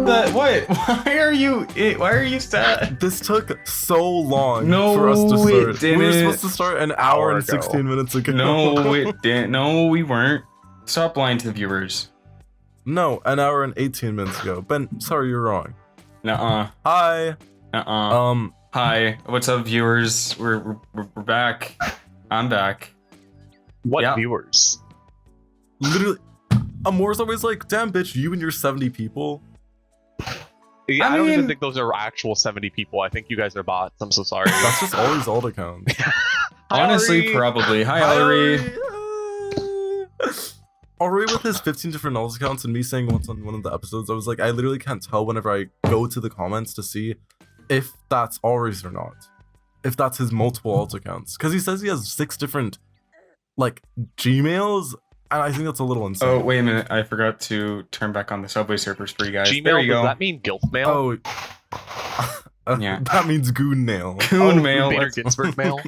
the what? Why are you sad? This took so long No, for us to start. it didn't. We were supposed to start an hour and ago. 16 minutes ago. No, it didn't. No, we weren't. Stop lying to the viewers. No, an hour and 18 minutes ago. Ben, sorry, you're wrong. Nuh-uh. Hi. Hi. What's up, viewers? We're back. I'm back. What Yeah. viewers? Literally, Amore's always like, damn, bitch, you and your 70 people. Yeah, I I don't even mean- think those are actual 70 people. I think you guys are bots. I'm so sorry. That's just all his alt accounts. Honestly, probably. Hi, Ellery. Already with his 15 different alt accounts and me saying once on one of the episodes, I was like, I literally can't tell whenever I go to the comments to see if that's Alri's or not. If that's his multiple alt accounts. Because he says he has 6 different, like, Gmails, and I think that's a little insane. Oh, wait a minute. I forgot to turn back on the Subway Surfers for you guys. Gmail, there you does go. that mean guilt mail? Oh. Yeah. That means goon nail. Coon mail. Bader let's- Ginsburg mail?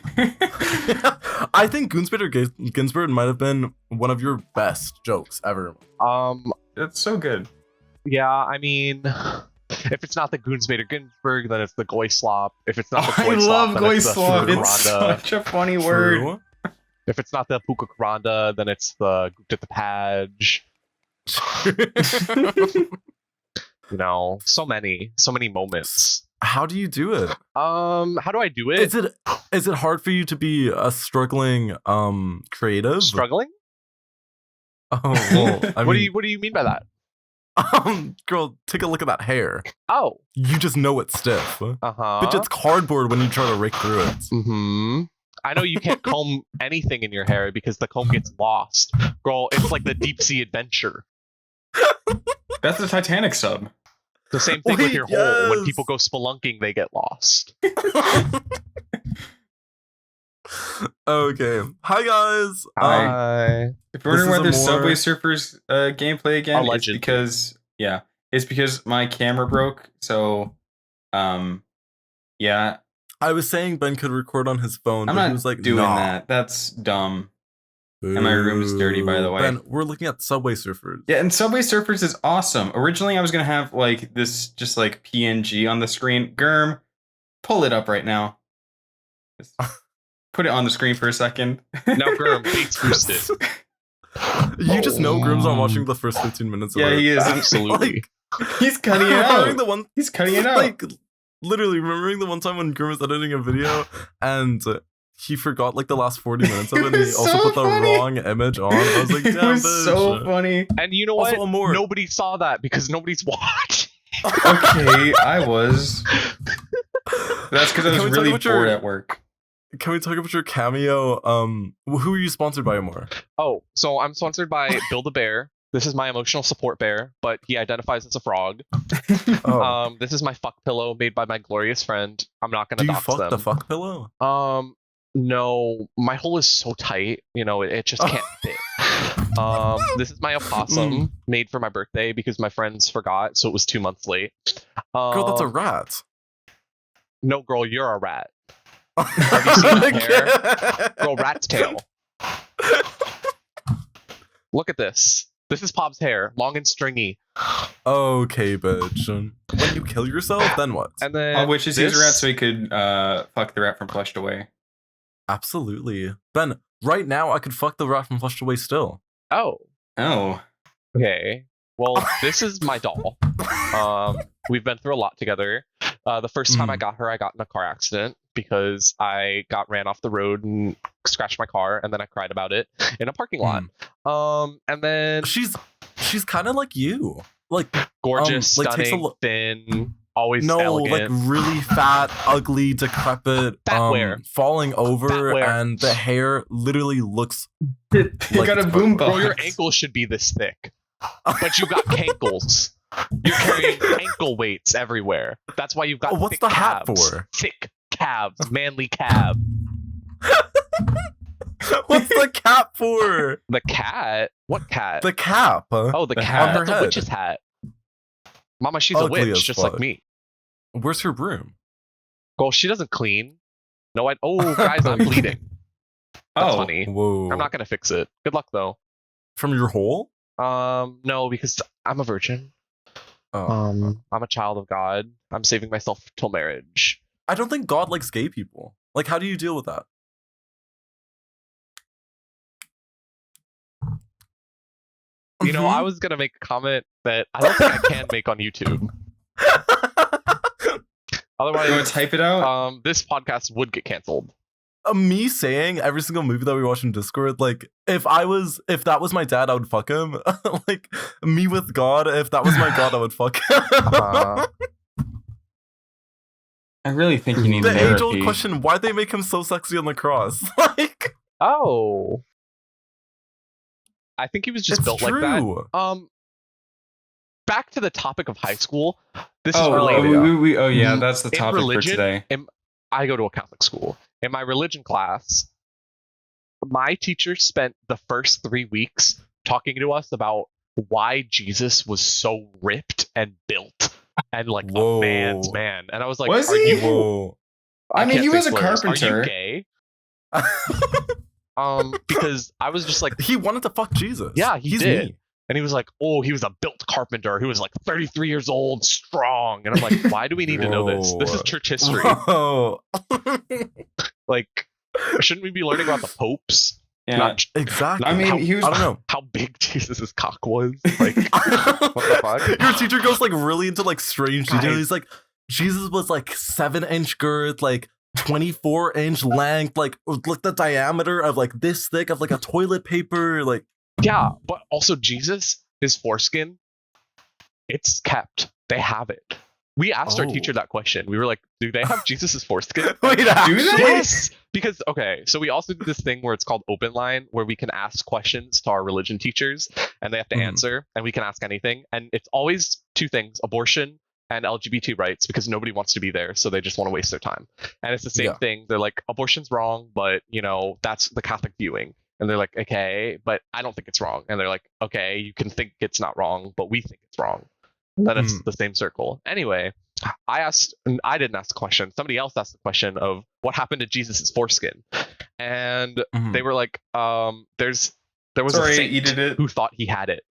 I think Goonsbader Ginsburg might have been one of your best jokes ever. That's so good. Yeah, I mean, if it's not the Goonsbader Ginsburg, then it's the Goy Slop. If it's not the I Goy Slop, love then Goy it's the Slop. Fuka It's Karanda. such a funny word. True. If it's not the Puka Karanda, then it's the Gupta the Paj. You know, so many moments. How do you do it? How do I do it? Is it hard for you to be a struggling creative? Struggling? Oh, well, I what mean, do you mean by that? girl, take a look at that hair. Oh, You just know it's stiff. uh-huh. Bitch, it's cardboard when you try to rake through it. Mm-hmm. I know you can't comb anything in your hair because the comb gets lost. Girl, it's like the deep sea adventure. That's the Titanic sub. The same thing with Wait, your hole. When yes. people go spelunking, they get lost. Okay. Hi, guys. Hi. If you're This wondering why is there's Amore. Subway Surfers gameplay again, Allegedly. it's because my camera broke. So, yeah, I was saying Ben could record on his phone, I'm but not he was like, doing nah. that. That's dumb. And my room's dirty, by the way. Ben, we're looking at Subway Surfers. Yeah, and Subway Surfers is awesome. Originally, I was gonna have like this, just like PNG on the screen. Germ, pull it up right now. Just put it on the screen for a second. Now, Gurm, face boost it. You just know Grim's not watching the first 15 minutes of Yeah, it. he is. Absolutely. He's cutting it Remembering out. the one, He's cutting it out. like, literally remembering the one time when Grim was editing a video and he forgot like the last 40 minutes of it, and he was also so put the funny. wrong image on. I was like, It damn, was bitch. so funny. And you know Also, what? Amore. Nobody saw that because nobody's watching. Okay, I was. That's because I Can was we talk really about bored your- at work. Can we talk about your cameo? Who are you sponsored by, Amore? Oh, so I'm sponsored by Build a Bear. This is my emotional support bear, but he identifies as a frog. Oh, This is my fuck pillow made by my glorious friend. I'm not gonna do you dox fuck them. the fuck pillow? No, my hole is so tight, you know, it just can't fit. This is my opossum made for my birthday because my friends forgot, so it was 2 months late. Girl, that's a rat. No, girl, you're a rat. Have you seen my hair? Girl, rat's tail. Look at this. This is Pop's hair, long and stringy. Okay, bitch. When you kill yourself, then what? And then Oh, which is his this- rat so he could fuck the rat from Flushed Away. Absolutely. Ben, right now I could fuck the rat from Flushed Away still. Oh, Oh. okay. Well, this is my doll. We've been through a lot together. The first time I got her, I got in a car accident because I got ran off the road and scratched my car, and then I cried about it in a parking lot. And then She's kind of like you. Like, gorgeous, like, takes a stunning, thin, always no, elegant. like really fat, ugly, decrepit, Fat wear. falling Fat over, wear. and the hair literally looks. You Like got a it's- boom Bro, box. your ankles should be this thick, but you got cankles. You're carrying ankle weights everywhere. That's why you've got What's thick the hat calves. for? Thick calves, manly calf. What's the cap for? The cat? What cat? The cap. Oh, the the cat. hat. On her That's a head. witch's hat. Mama, she's Ugly a as witch, just fuck. like me. Where's her broom? Girl, she doesn't clean. No, oh, guys, I'm bleeding. That's Oh. funny. Whoa. I'm not gonna fix it. Good luck, though. From your hole? No, because I'm a virgin. I'm a child of God. I'm saving myself till marriage. I don't think God likes gay people. Like, how do you deal with that? You know, I was gonna make a comment that I don't think I can make on YouTube. Otherwise, You want to type it out? this podcast would get canceled. Me saying every single movie that we watch in Discord, like, if that was my dad, I would fuck him. Like, me with God, if that was my God, I would fuck him. I really think you need The therapy. age-old question: why'd they make him so sexy on the cross? Like, Oh, I think he was just it's built true. like that. Back to the topic of high school. This is Oh, related. yeah, that's the In topic religion, for today. I go to a Catholic school. In my religion class, my teacher spent the first 3 weeks talking to us about why Jesus was so ripped and built and like Whoa. a man's man. And I was like, Was are he? you? Whoa. I mean, can't he say was a slurs. carpenter. Are you gay? Because I was just like, He wanted to fuck Jesus. Yeah, he He's did. me. and he was like, oh, he was a built carpenter who was like 33 years old, strong. And I'm like, why do we need to know this? This is church history. Whoa. Like, shouldn't we be learning about the popes? Yeah. Not, Exactly. I mean, he was. I don't know. how big Jesus' cock was. Like, what the fuck? Your teacher goes like really into like strange details. Guys. He's like, Jesus was like 7-inch girth, like 24-inch length, like the diameter of like this thick of like a toilet paper, like. Yeah, but also Jesus, his foreskin, it's kept. They have it. We asked our teacher that question. We were like, do they have Jesus' foreskin? Wait, Do they? Yes! Because, okay, so we also do this thing where it's called open line, where we can ask questions to our religion teachers, and they have to Mhm. answer, and we can ask anything. And it's always two things, abortion and LGBT rights, because nobody wants to be there, so they just want to waste their time. And it's the same Yeah. thing. They're like, abortion's wrong, but, you know, that's the Catholic viewing. And they're like, okay, but I don't think it's wrong. And they're like, okay, you can think it's not wrong, but we think it's wrong. And then it's the same circle. Anyway, I didn't ask the question. Somebody else asked the question of what happened to Jesus' foreskin. And they were like, there was Sorry, a saint you did it. who thought he had it.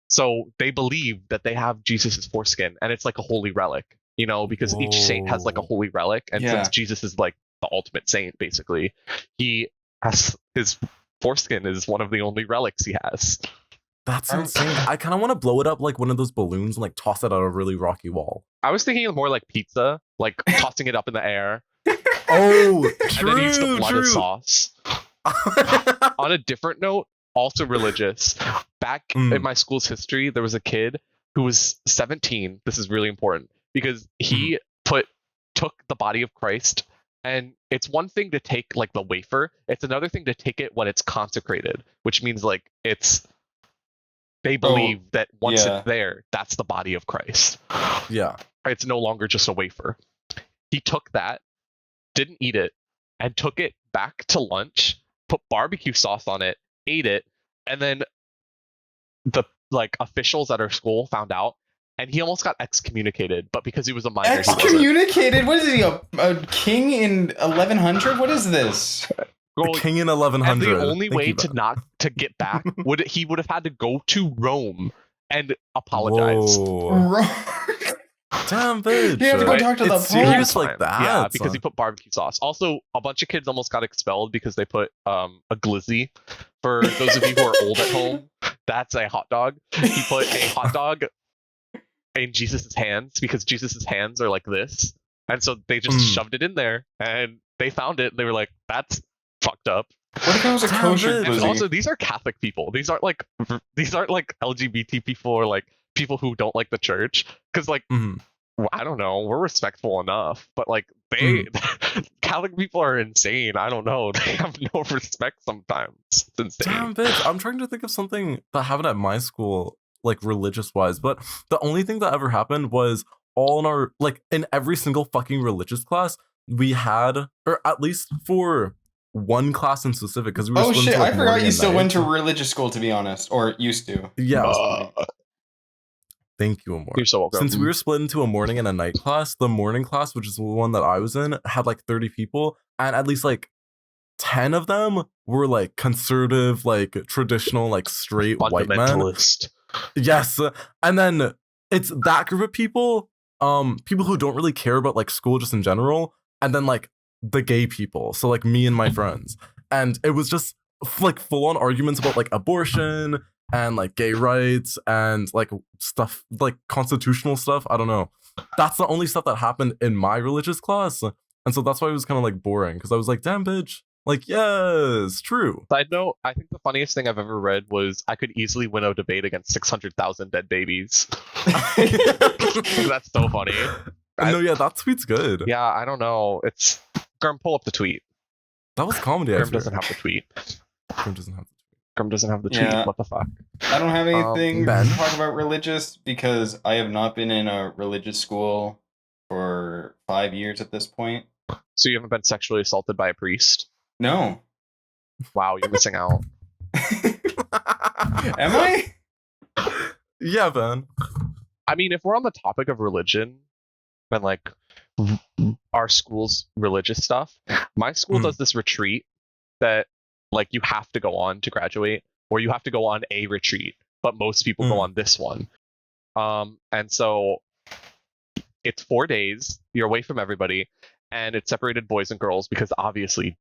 So they believe that they have Jesus' foreskin, and it's like a holy relic, you know, because each saint has like a Whoa. holy relic. And Yeah. since Jesus is like the ultimate saint, basically, he has his foreskin is one of the only relics he has. That's insane. I kind of want to blow it up like one of those balloons and like toss it at a really rocky wall. I was thinking of more like pizza, like tossing it up in the air, Oh, and then use the blood as sauce. On a different note, also religious. Back in my school's history, there was a kid who was 17. This is really important because he took the body of Christ, and it's one thing to take like the wafer. It's another thing to take it when it's consecrated, which means like they believe that once yeah. it's there, that's the body of Christ. Yeah. It's no longer just a wafer. He took that, didn't eat it, and took it back to lunch, put barbecue sauce on it, ate it, and then the like officials at our school found out, and he almost got excommunicated. But because he was a minor, he wasn't. Excommunicated? What is he, a king in 1100? What is this? Well, The king in and 1100. the only Thank way you, to Ben. not to get back he would have had to go to Rome and apologize. Whoa. Damn, bitch. You have to go talk to the It's Pope. serious like that. Yeah, because he son. put barbecue sauce. Also, a bunch of kids almost got expelled because they put a glizzy. For those of you who are old at home, that's a hot dog. He put a hot dog in Jesus' hands because Jesus' hands are like this. And so they just shoved it in there and they found it and they were like, that's fucked up. What if I was a Damn, kosher bitch. And glizzy? also, these are Catholic people. These aren't like LGBT people or like people who don't like the church. Because like, I don't know, we're respectful enough, but like Catholic people are insane. I don't know. They have no respect sometimes. It's insane. Damn, bitch. I'm trying to think of something that happened at my school, like religious wise, but the only thing that ever happened was all in our, like in every single fucking religious class, we had, or at least for one class in specific, because we were Oh split shit, into, like, I forgot morning you and still night. went to religious school, to be honest. Or used to. Yeah. Thank you, Amore. You're so welcome. Since we were split into a morning and a night class, the morning class, which is the one that I was in, had like 30 people, and at least like 10 of them were like conservative, like traditional, like straight white men. Fundamentalist. Yes. And then it's that group of people, people who don't really care about like school just in general, and then like the gay people. So like me and my friends. And it was just like full on arguments about like abortion and like gay rights and like stuff like constitutional stuff. I don't know. That's the only stuff that happened in my religious class. And so that's why it was kind of like boring, because I was like, damn bitch. Like, yes, true. Side note, I think the funniest thing I've ever read was I could easily win a debate against 600,000 dead babies. That's so funny. No, yeah, that tweet's good. Yeah, I don't know. It's Gurm, pull up the tweet. That was comedy. Gurm doesn't have the tweet. Gurm doesn't have the tweet. Gurm doesn't have the tweet. Yeah. What the fuck? I don't have anything Ben? to talk about religious because I have not been in a religious school for 5 years at this point. So you haven't been sexually assaulted by a priest? No. Wow, you're missing out. Am I? Yeah, Ben. I mean, if we're on the topic of religion and like our school's religious stuff, my school does this retreat that like you have to go on to graduate, or you have to go on a retreat, but most people go on this one. And so it's 4 days, you're away from everybody, and it's separated boys and girls because obviously,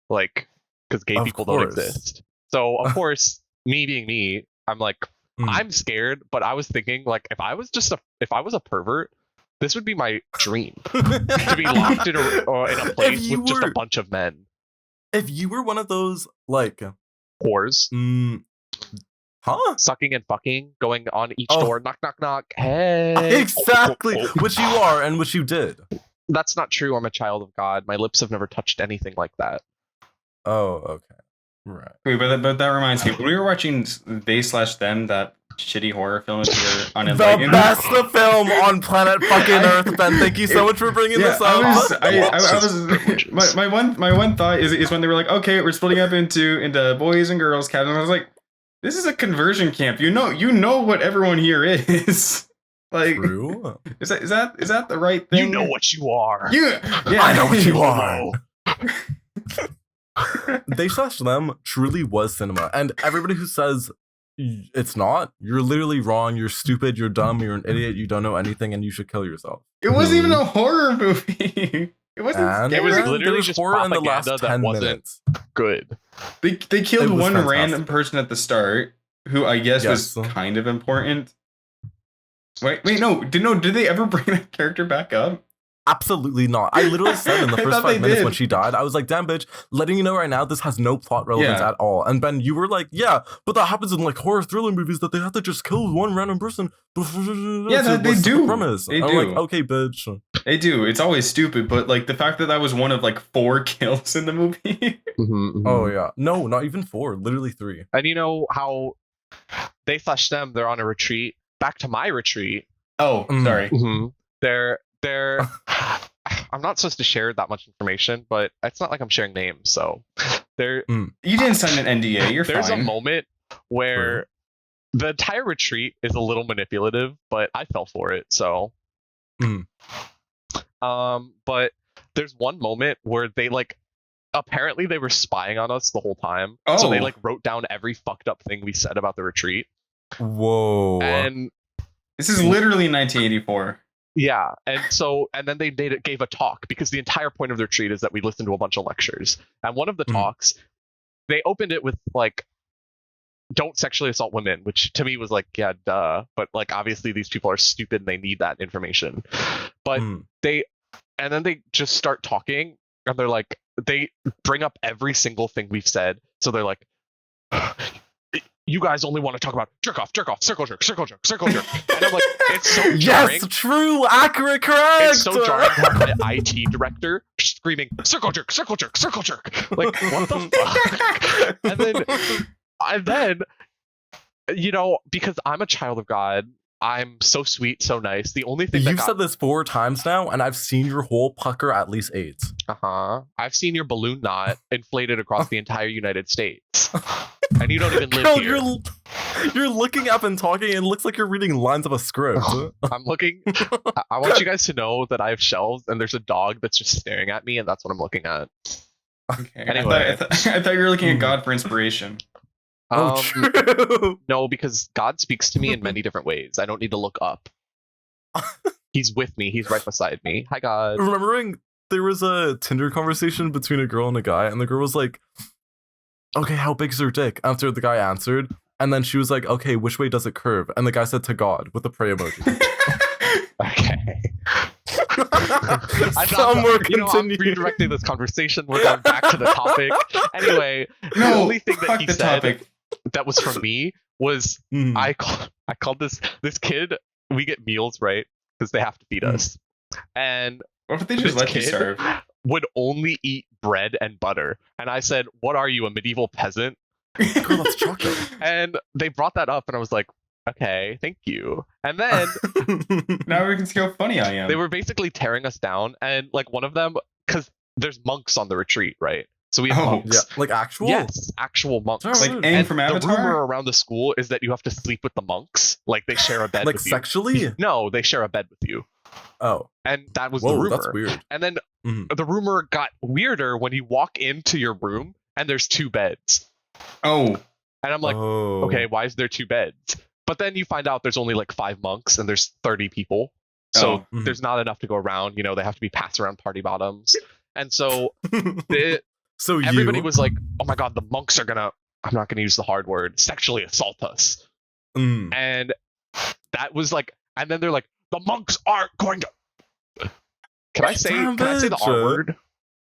like, because gay people don't exist. So of course, me being me, I'm like, I'm scared, but I was thinking like, if I was a pervert, this would be my dream to be locked in a place with just a bunch of men. If you were one of those like whores, sucking and fucking, going on each door, knock knock knock, hey, exactly, which you are and which you did. That's not true. I'm a child of God. My lips have never touched anything like that. Oh, okay. Right. Wait, but that reminds me. When we were watching They/Them, that shitty horror film with your unenlightened. The best film on planet fucking Earth, Ben. Thank you so much for bringing this up. My one thought is when they were like, okay, we're splitting up into boys and girls cabins. I was like, this is a conversion camp. You know what everyone here is. Like, true. Is that the right thing? You know what you are. I know what you are. They/Them truly was cinema, and everybody who says it's not, you're literally wrong. You're stupid. You're dumb. You're an idiot. You don't know anything, and you should kill yourself. It wasn't even a horror movie. It wasn't. It was literally just horror in the propaganda last that 10 wasn't minutes. Good. They killed one fantastic. random person at the start who I guess was kind of important. Wait, no. Did they ever bring that character back up? Absolutely not. I literally said in the first 5 minutes did. when she died, I was like, damn bitch, letting you know right now, this has no plot relevance at all. And Ben, you were like, yeah, but that happens in like horror thriller movies that they have to just kill one random person. Yeah, they do. The premise. They I'm do. like, okay, bitch. They do. It's always stupid, but like the fact that was one of like 4 kills in the movie. Oh yeah. No, not even 4. Literally 3. And you know how They/Them, they're on a retreat. Back to my retreat. Oh, sorry. They're I'm not supposed to share that much information, but it's not like I'm sharing names. So You didn't sign an NDA. You're There's fine. a moment where the entire retreat is a little manipulative, but I fell for it. So, but there's one moment where they like apparently they were spying on us the whole time. Oh. So they like wrote down every fucked up thing we said about the retreat. Whoa. And this is literally 1984. yeah, and then they gave a talk, because the entire point of the retreat is that we listened to a bunch of lectures. And one of the talks, they opened it with like, don't sexually assault women, which to me was like, yeah, duh. But like, obviously these people are stupid and they need that information. But then they just start talking, and they're like, they bring up every single thing we've said. So they're like, you guys only want to talk about jerk off, circle jerk. And I'm like, it's so jarring. Yes, true, accurate, correct. It's so jarring to have my IT director screaming, circle jerk. Like, what the fuck? And then, you know, because I'm a child of God, I'm so sweet, so nice. The only thing You've said this 4 times now, and I've seen your whole pucker at least 8. I've seen your balloon knot inflated across the entire United States. And you don't even live Girl, here. You're looking up and talking, and it looks like you're reading lines of a script. I'm looking. I want you guys to know that I have shelves, and there's a dog that's just staring at me, and that's what I'm looking at. Okay. Anyway. I thought you were looking at God for inspiration. True. No, because God speaks to me in many different ways. I don't need to look up. He's with me. He's right beside me. Hi, God. Remembering there was a Tinder conversation between a girl and a guy, and the girl was like, okay, how big's her dick? After the guy answered, and then she was like, okay, which way does it curve? And the guy said to God with the pray emoji. Okay. Some more I'm redirecting this conversation. We're going back to the topic. Anyway, the only thing that he said that was from me was I called this kid. We get meals, right? Because they have to feed us. And what if they just let you serve? Would only eat bread and butter. And I said, "What are you, a medieval peasant?" Girl, that's chocolate. And they brought that up, and I was like, okay, thank you. And then now we can see how funny I am. They were basically tearing us down, and like one of them, because there's monks on the retreat, right? So we have monks. Yeah, like actual? Yes, actual monks. Like Aang from Avatar? The rumor around the school is that you have to sleep with the monks. Like they share a bed like with sexually? you. No, they share a bed with you. Oh. And that was the rumor. That's weird. And then the rumor got weirder when you walk into your room and there's 2 beds. Oh. And I'm like, okay, why is there 2 beds? But then you find out there's only like 5 monks and there's 30 people. So there's not enough to go around. You know, they have to be passed around party bottoms. And so everybody was like, oh my God, the monks are gonna, I'm not gonna use the hard word, sexually assault us. And that was like, and then they're like, the monks aren't going to. Can I say the R word?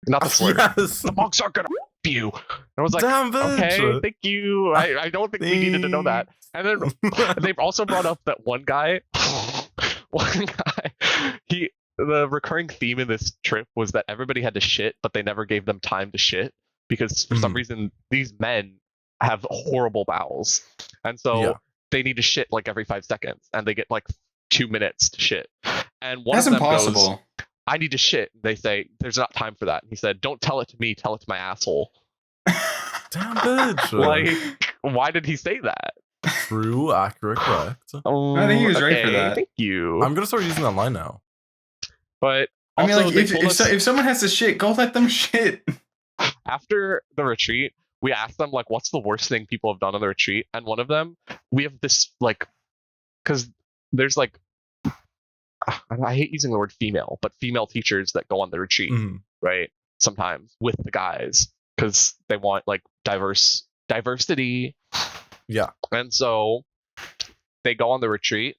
Not the slur. Yes. The monks aren't gonna you. And I was like, okay, thank you. I don't think we needed to know that. And then they've also brought up that one guy, the recurring theme in this trip was that everybody had to shit, but they never gave them time to shit because for some reason these men have horrible bowels. And so they need to shit like every 5 seconds and they get like 2 minutes to shit. And one of them goes, I need to shit. They say, there's not time for that. And he said, don't tell it to me, tell it to my asshole. Damn bitch. Like, why did he say that? True, accurate, correct. I think he was right for that. Thank you. I'm gonna start using that line now. But I mean, like, if someone has to shit, go let them shit. After the retreat, we asked them, like, what's the worst thing people have done on the retreat? And one of them, we have this, like, because there's, like, I hate using the word female, but female teachers that go on the retreat, right? Sometimes with the guys, because they want, like, diversity. Yeah. And so they go on the retreat,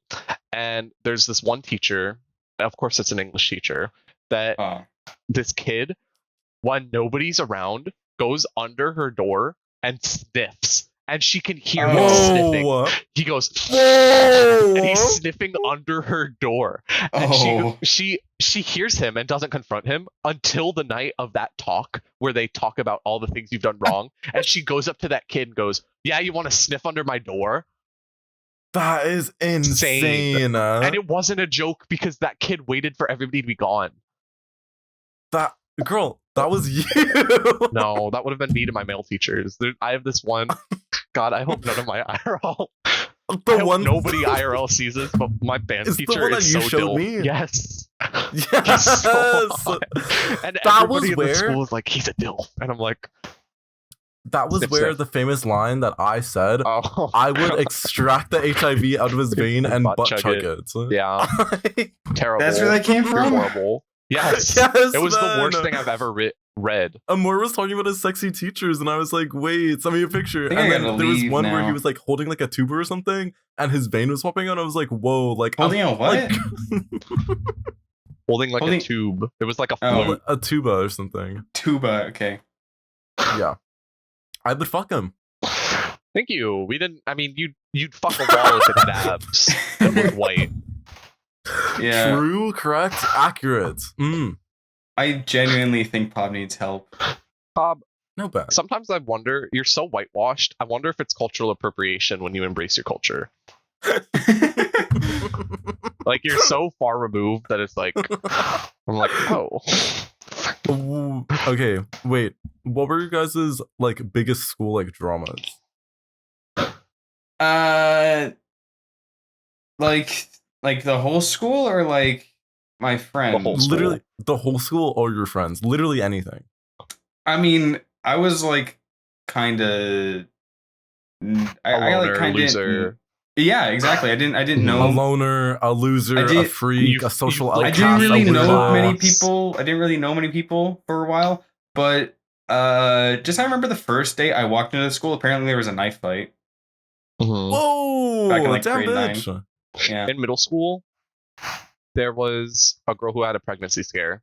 and there's this one teacher, of course it's an English teacher, that this kid, when nobody's around, goes under her door and sniffs. And she can hear him sniffing. He goes, whoa! And he's sniffing under her door. And she hears him and doesn't confront him until the night of that talk where they talk about all the things you've done wrong. And she goes up to that kid and goes, yeah, you want to sniff under my door? That is insane. And it wasn't a joke because that kid waited for everybody to be gone. Girl, that was you. No, that would have been me to my male teachers. I have this one. God, I hope none of my IRL. Nobody IRL sees this, but my band teacher is so dill. Me? Yes. Yes. So and that everybody was where in the school is like, he's a dill, and I'm like. That was where the famous line that I said, I would extract the HIV out of his vein and butt chug it. Yeah. Terrible. That's where that came from? Horrible. Yes. It was the worst thing I've ever read. Amore was talking about his sexy teachers, and I was like, wait, send me a picture. And then there was one where he was like holding like a tuba or something, and his vein was popping out. I was like, whoa, like holding a what? Like, holding a tube. It was like a flute. A tuba or something. Tuba, okay. Yeah. I would fuck him. Thank you. We didn't. I mean, you'd fuck a wall if it had abs and looked white. Yeah. True, correct, accurate. I genuinely think Pob needs help. Pob, no bad. Sometimes I wonder, you're so whitewashed. I wonder if it's cultural appropriation when you embrace your culture. Like you're so far removed that it's like, I'm like, oh. Ooh, okay, wait. What were your guys' like biggest school like dramas? Like the whole school or like my friends? Literally the whole school or your friends. Literally anything. I mean, I was like kind of I like kind of Yeah, exactly. I didn't know. A loner, a loser, a freak, a social I outcast. didn't really a know weirdo. many people. I didn't really know many people for a while, but just I remember the first day I walked into the school. Apparently, there was a knife fight. Whoa! Back in, like, damn grade 9. bitch. Yeah. In middle school, there was a girl who had a pregnancy scare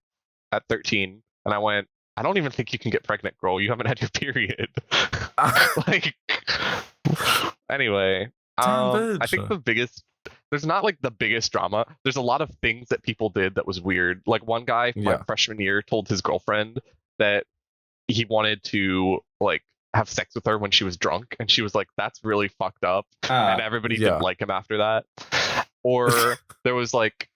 at 13, and I went, I don't even think you can get pregnant, girl. You haven't had your period. Like, anyway, Damn I think bitch. there's not like the biggest drama. There's a lot of things that people did that was weird. Like one guy, my freshman year, told his girlfriend that he wanted to like have sex with her when she was drunk, and she was like, "That's really fucked up," and everybody didn't like him after that. Or there was like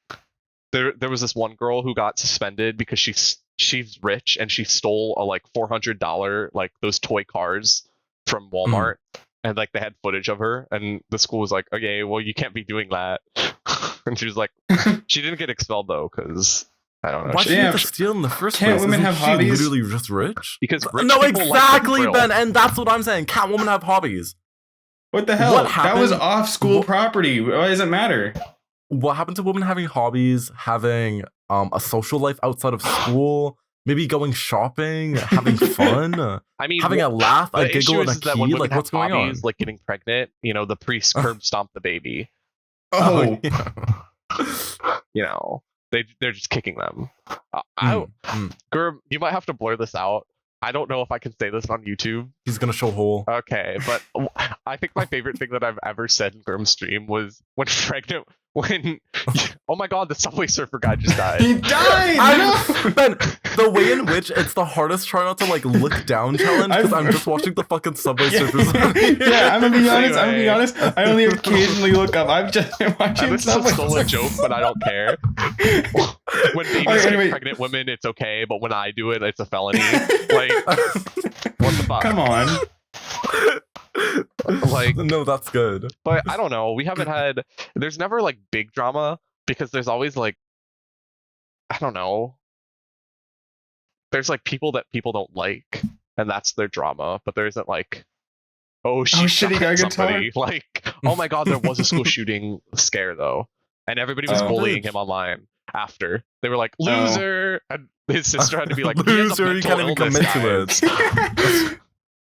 there was this one girl who got suspended because she's rich and she stole a like $400 like those toy cars from Walmart, and like they had footage of her, and the school was like, okay, well, you can't be doing that. And she was like, she didn't get expelled though, because I don't know. Why did she have to steal in the first place? Can't women Isn't have she hobbies? literally just rich? Because rich no, people exactly, like Ben, and that's what I'm saying. Can't women have hobbies? What the hell? What That was happened? off school property. Why does it matter? What happened to women having hobbies, having a social life outside of school, maybe going shopping, having fun? I mean, having a laugh, a the issue giggle, and a is that key. when women Like, have what's going hobbies, on? like getting pregnant, you know, the priest curb stomp the baby. Oh, You know, they're just kicking them. Gerb, you might have to blur this out. I don't know if I can say this on YouTube. He's gonna show hole. Okay, but I think my favorite thing that I've ever said in Germ's stream was when oh my god, the Subway Surfer guy just died. he died. Ben, the way in which it's the hardest try not to like look down challenge, because I'm just watching the fucking Subway Surfers. Yeah, I'm gonna be honest. I only occasionally look up. I'm just watching This is Subway still a Surfers. joke, but I don't care. When babies Alright, get anyway. pregnant women, it's okay, but when I do it, it's a felony. Like, what the fuck? Come on. Like, No, that's good. but I don't know. We haven't had. There's never like big drama because there's always like, I don't know. There's like people that people don't like, and that's their drama. But there isn't like, oh shit, he shot got a good somebody. Like, oh my god, there was a school shooting scare though, and everybody was bullying him online after. They were like, loser, and his sister had to be like, Loser, you can't even commit to it.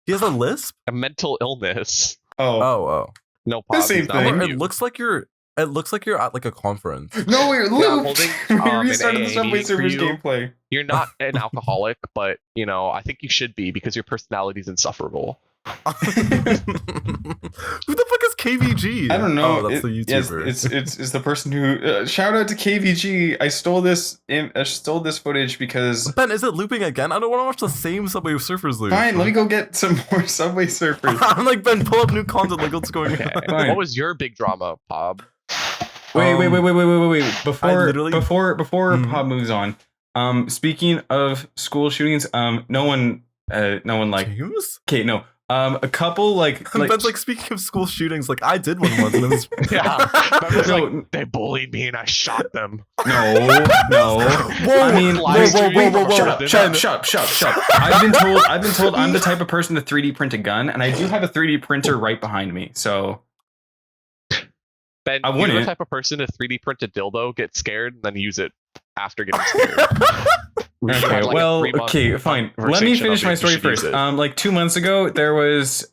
He has a lisp? A mental illness. Oh. No, The same thing. It looks like you're at like a conference. No, we're looped. I'm holding, We restarted the AA Subway for Surfers you. gameplay. You're not an alcoholic, but you know, I think you should be because your personality is insufferable. Who the fuck is KVG? I don't know. Oh, that's the YouTuber. It's the person who. Shout out to KVG. I stole this footage because. Ben, is it looping again? I don't want to watch the same Subway Surfers loop. Fine, let me go get some more Subway Surfers. I'm like, Ben, pull up new content. Like, what's going Okay. on? What was your big drama, Bob? Wait. Before Mhm. Pop moves on. Speaking of school shootings, no one like. James? Okay, no. A couple like Ben's like, speaking of school shootings, like I did one once, and it was Yeah. Ben was No. like, they bullied me and I shot them. No. Whoa, I mean, whoa. Shut up. I've been told I'm the type of person to 3D print a gun, and I do have a 3D printer right behind me. So Ben, I you're wouldn't. the type of person to 3D print a dildo, get scared, and then use it after getting scared. We should okay, have, like, a well, 3-month okay, fine. Let me conversation finish on my if we story should use first. it. Like 2 months ago, there was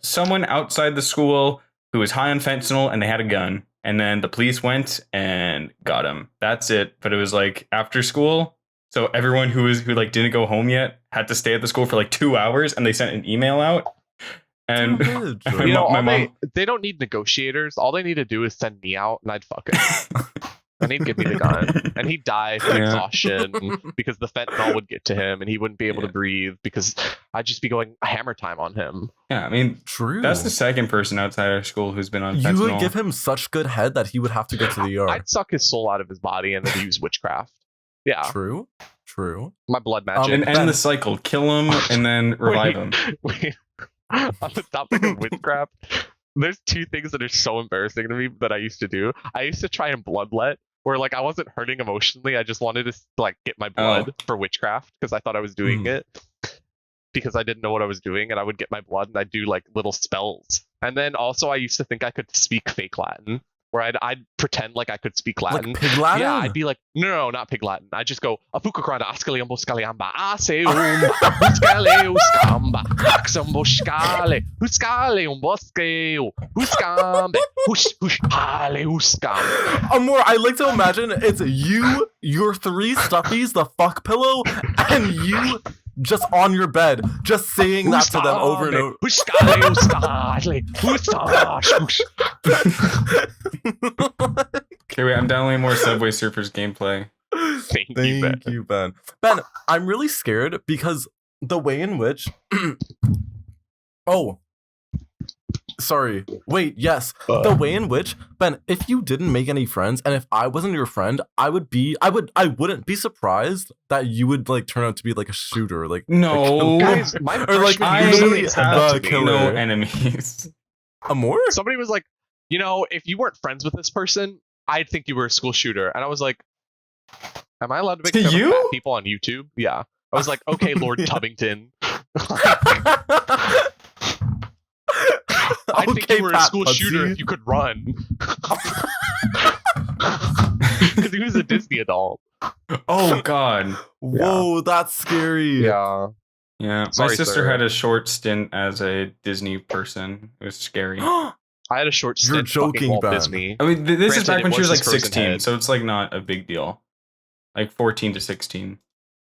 someone outside the school who was high on fentanyl, and they had a gun. And then the police went and got him. That's it. But it was like after school, so everyone who like didn't go home yet had to stay at the school for like 2 hours, and they sent an email out. And Bitch. You know, my mom. they don't need negotiators. All they need to do is send me out, and I'd fuck it. And he'd give me the gun, and he'd die from Yeah. exhaustion because the fentanyl would get to him, and he wouldn't be able to Yeah. breathe because I'd just be going hammer time on him. Yeah, I mean, True. that's the second person outside our school who's been on You fentanyl. would give him such good head that he would have to go to the ER. I'd suck his soul out of his body and then use witchcraft. Yeah, True. my blood magic. and end the cycle. Kill him and then revive him. Wait, on the topic of witchcraft, there's two things that are so embarrassing to me that I used to do. I used to try and bloodlet, where like I wasn't hurting emotionally. I just wanted to like get my blood for witchcraft because I thought I was doing it because I didn't know what I was doing, and I would get my blood and I'd do like little spells And then also I used to think I could speak fake Latin, where I'd pretend like I could speak Latin. Like pig Latin? Yeah, I'd be like, no, not pig Latin. I just go, afukakrana askalium boskaliamba aseum huskale uskamba axum boskale huskale boskeo huskambe hushale huskam. Amore, I like to imagine it's you, your 3 stuffies, the fuck pillow, and you just on your bed, just saying that to them over and over. Huskale uskale hustash. Okay, wait, I'm downloading more Subway Surfers gameplay. Thank you, Ben. Ben, I'm really scared because the way in which... Oh. Sorry. Wait, yes. The way in which, Ben, if you didn't make any friends, and if I wasn't your friend, I wouldn't be surprised that you would like turn out to be like a shooter. Like No. Guys, my or like I usually have the killer. no enemies. Amore? Somebody was like, you know, if you weren't friends with this person, I'd think you were a school shooter. And I was like, am I allowed to make To fun of you? fat people on YouTube? Yeah. I was like, okay, Lord Tubbington. I think you were a school shooter if you could run. Because he was a Disney adult. Oh God. Whoa, that's scary. Yeah. Yeah, my Sorry, sister sir. had a short stint as a Disney person. It was scary. I had a short stint You're joking, fucking Walt Ben. Disney. I mean, this is Granted, back it when she was was like his frozen 16, head. so it's like not a big deal. Like 14 to 16.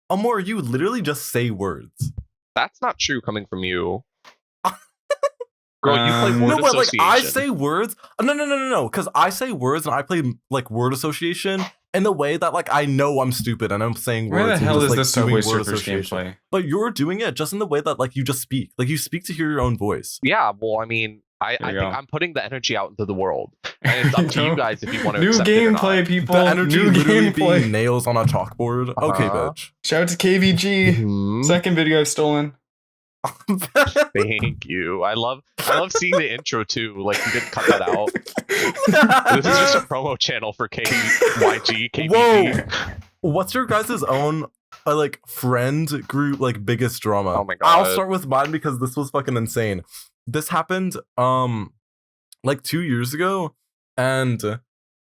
Amore, you literally just say words. That's not true coming from you. Girl, you play No, word No, but like association. I say words. No. Because I say words and I play like word association in the way that like I know I'm stupid and I'm saying Where words. the hell and is just, this like, doing Subway word Surfers association. gameplay? But you're doing it just in the way that like you just speak. Like you speak to hear your own voice. Yeah, well, I mean, I There you think go. I'm putting the energy out into the world. And it's up to you guys if you want to New accept it or not. gameplay, people. The energy New literally gameplay. being nails on a chalkboard. Okay, Uh-huh. bitch. Shout out to KVG. Mhm. Second video I've stolen. Thank you. I love seeing the intro too. Like you didn't cut that out. This is just a promo channel for KYG, KBG. Whoa. What's your guys' own like friend group like biggest drama? Oh my I'll God. start with mine because this was fucking insane. This happened like 2 years ago, and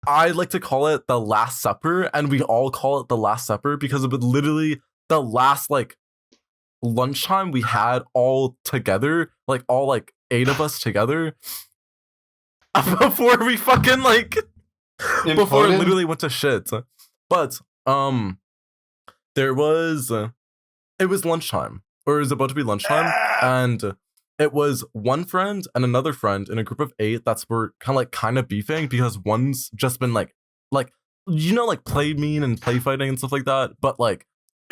I like to call it the Last Supper, and we all call it the Last Supper because it was literally the last like lunchtime we had all together, like all like 8 of us together before we fucking like before it Imploded? literally went to shit. But there was it was lunchtime, or it was about to be lunchtime, and it was one friend and another friend in a group of 8 that's were kind of beefing because one's just been like you know like play mean and play fighting and stuff like that, but like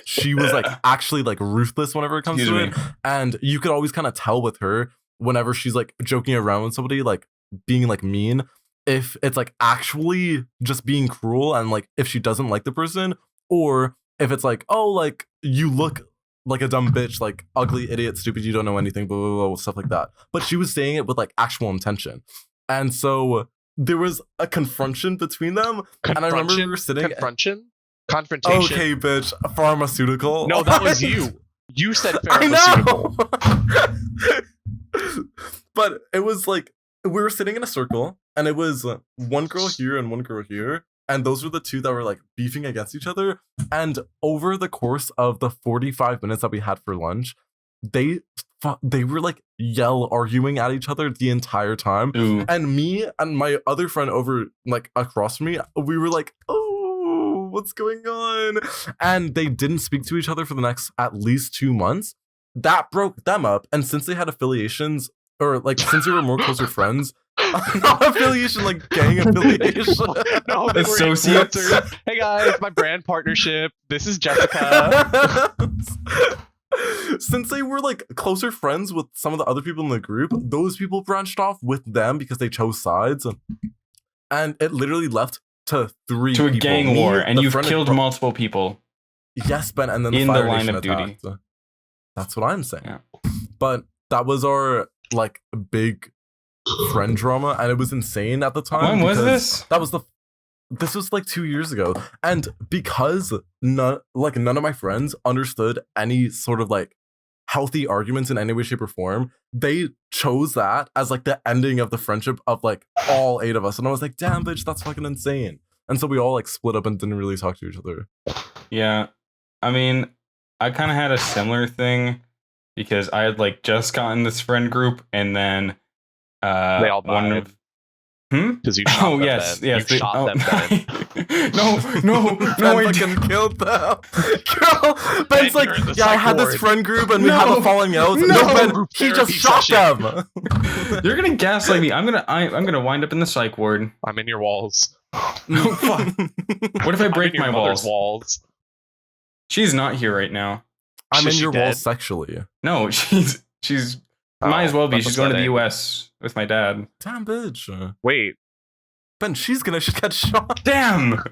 she was like actually like ruthless whenever it comes Excuse to me. it, and you could always kind of tell with her whenever she's like joking around with somebody like being like mean if it's like actually just being cruel and like if she doesn't like the person, or if it's like, oh, like you look like a dumb bitch, like ugly idiot, stupid, you don't know anything, blah blah blah, stuff like that. But she was saying it with like actual intention, and so there was a confrontation between them. And I remember we were sitting. Confrontation? Confrontation? Okay, bitch, pharmaceutical. No, that was you. You said I pharmaceutical. know. But it was like we were sitting in a circle, and it was one girl here and one girl here, and those were the 2 that were like beefing against each other. And over the course of the 45 minutes that we had for lunch, they were like arguing at each other the entire time. Ooh. And me and my other friend over like across from me, we were like, oh, what's going on? And they didn't speak to each other for the next at least 2 months. That broke them up. And since they had affiliations, or like since they were more closer friends, not affiliation, like gang affiliation. No, they were Associates. influencers. Hey guys, my brand partnership. This is Jessica. Since they were like closer friends with some of the other people in the group, those people branched off with them because they chose sides, and it literally left to 3 To a people. gang Me, war, and the you've friend killed across- multiple people. Yes, Ben, and then in the the Fire line Nation of duty. attacked. That's what I'm saying. Yeah. But that was our like big friend drama, and it was insane at the time. When was because this? This was like 2 years ago, and because none of my friends understood any sort of like healthy arguments in any way, shape, or form, they chose that as like the ending of the friendship of like all 8 of us. And I was like, damn, bitch, that's fucking insane. And so we all like split up and didn't really talk to each other. Yeah. I mean, I kind of had a similar thing because I had like just gotten this friend group and then They all died. Because you shot them. Yes. You shot them. Ben. no, Ben I fucking killed them. Girl, Ben's like, you're in the yeah, I had this psych friend group and we No. had a falling out. No. No, Ben, Group he just therapy shot session. them. You're gonna gaslight me. I'm gonna wind up in the psych ward. I'm in your walls. No, fuck. What if I break I'm in your my mother's walls? walls. She's not here right now. I'm in Is she your dead? walls sexually. No, she's might as well be. that's She's going to the upsetting. US with my dad. Damn, bitch. Wait, Ben, she's gonna get shot. Damn.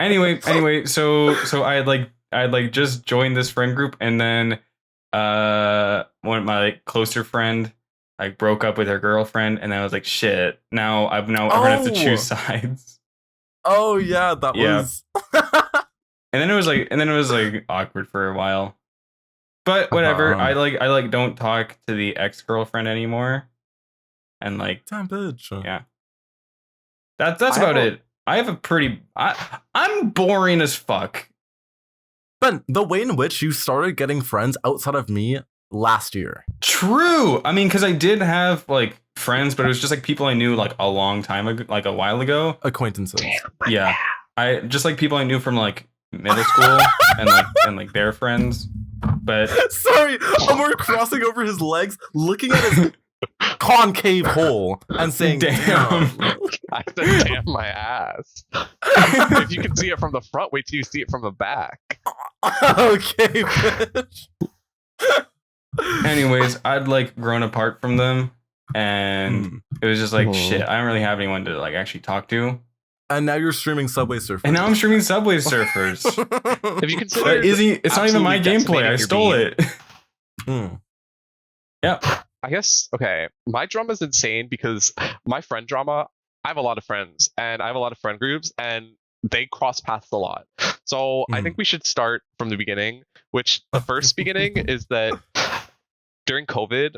Anyway, so I had like just joined this friend group, and then one of my like closer friend like broke up with her girlfriend, and I was like, shit. Now I'm gonna have to choose sides. Oh yeah, that Yeah. was. And then it was like awkward for a while. But whatever. Uh-huh. I like don't talk to the ex-girlfriend anymore. And like Damn, bitch. Yeah. That's I about have a- it. I have a pretty I'm boring as fuck. Ben, the way in which you started getting friends outside of me last year. True. I mean, because I did have like friends, but it was just like people I knew like a long time ago, like a while ago. Acquaintances. Yeah. I just like people I knew from like middle school and like their friends. But Sorry, Amore crossing over his legs, looking at his concave hole, and saying, Damn. I have to damn my ass. If you can see it from the front, wait till you see it from the back. Okay, bitch. anyways, I'd like grown apart from them, and it was just like shit. I don't really have anyone to like actually talk to. And now you're streaming Subway Surfers. And now I'm streaming Subway Surfers. If you But consider it's not even my absolutely gameplay. I decimating your stole being. it. Mm. Yep. I guess, okay, my drama is insane because my friend drama, I have a lot of friends and I have a lot of friend groups and they cross paths a lot. So I think we should start from the beginning, which the first beginning is that during COVID,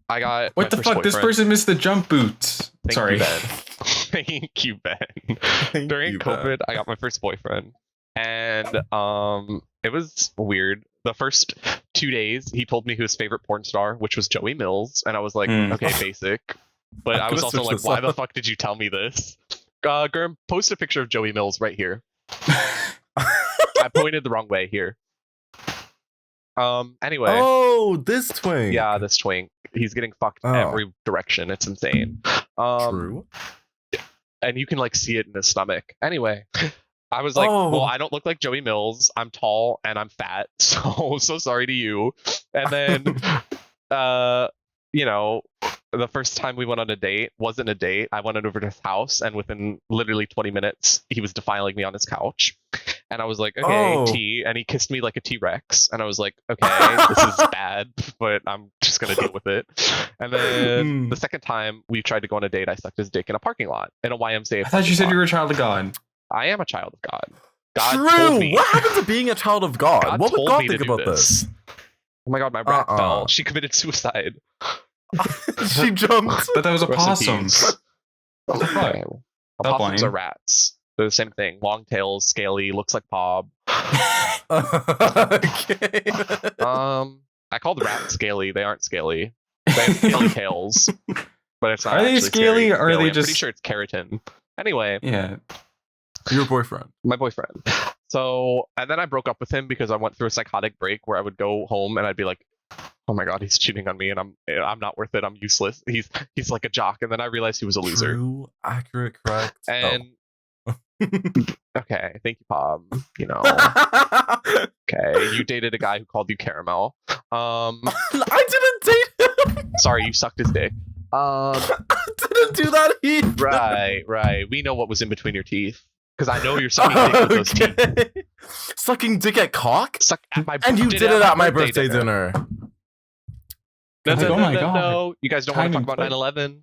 I got What my the first fuck? This boyfriend. person missed the jump boots. Thank Sorry. you, Ben. Thank you, Ben. During you, Ben. COVID, I got my first boyfriend, and it was weird. The first 2 days, he told me who his favorite porn star, which was Joey Mills, and I was like, okay, basic. But I was gonna also search like, this why up. the fuck did you tell me this? Gurm, post a picture of Joey Mills right here. I pointed the wrong way here. Anyway. Oh, this twink. Yeah, this twink. He's getting fucked Oh. every direction. It's insane. True. And you can like see it in his stomach. Anyway, I was like, Oh. well, I don't look like Joey Mills. I'm tall and I'm fat. So sorry to you. And then you know, the first time we went on a date wasn't a date. I went over to his house and within literally 20 minutes he was defiling me on his couch. And I was like, okay, Oh. T. And he kissed me like a T-Rex. And I was like, okay, this is bad, but I'm just going to deal with it. And then the second time we tried to go on a date, I sucked his dick in a parking lot, in a YMCA. I thought you parking said lot. you were a child of God. I am a child of God. God True. told me. What happened to being a child of God? God What would told God me to think do about this? Oh my god, my rat fell. She committed suicide. She jumped. But that was a Rest in possum. peace. What the fuck? Okay. Stop Possums lying. are rats. They're the same thing. Long tails, scaly, looks like Bob. Okay. I call the rats scaly. They aren't scaly. They have scaly tails. But it's not Are they actually scaly, or are they I'm pretty just- sure it's keratin. Anyway, Yeah. Your boyfriend. my boyfriend. So, and then I broke up with him because I went through a psychotic break where I would go home and I'd be like, oh my god, he's cheating on me and I'm not worth it. I'm useless. He's like a jock. And then I realized he was a loser. True, accurate, correct. And okay, thank you, Bob. You know, okay, you dated a guy who called you caramel. I didn't date him. Sorry, you sucked his dick. I didn't do that either. Right. We know what was in between your teeth because I know you're sucking dick with those teeth. Okay. Sucking dick at cock? Suck at my And you did it at my birthday dinner. No, Like, oh my God. no. You guys don't want Time to talk and about place. 9/11?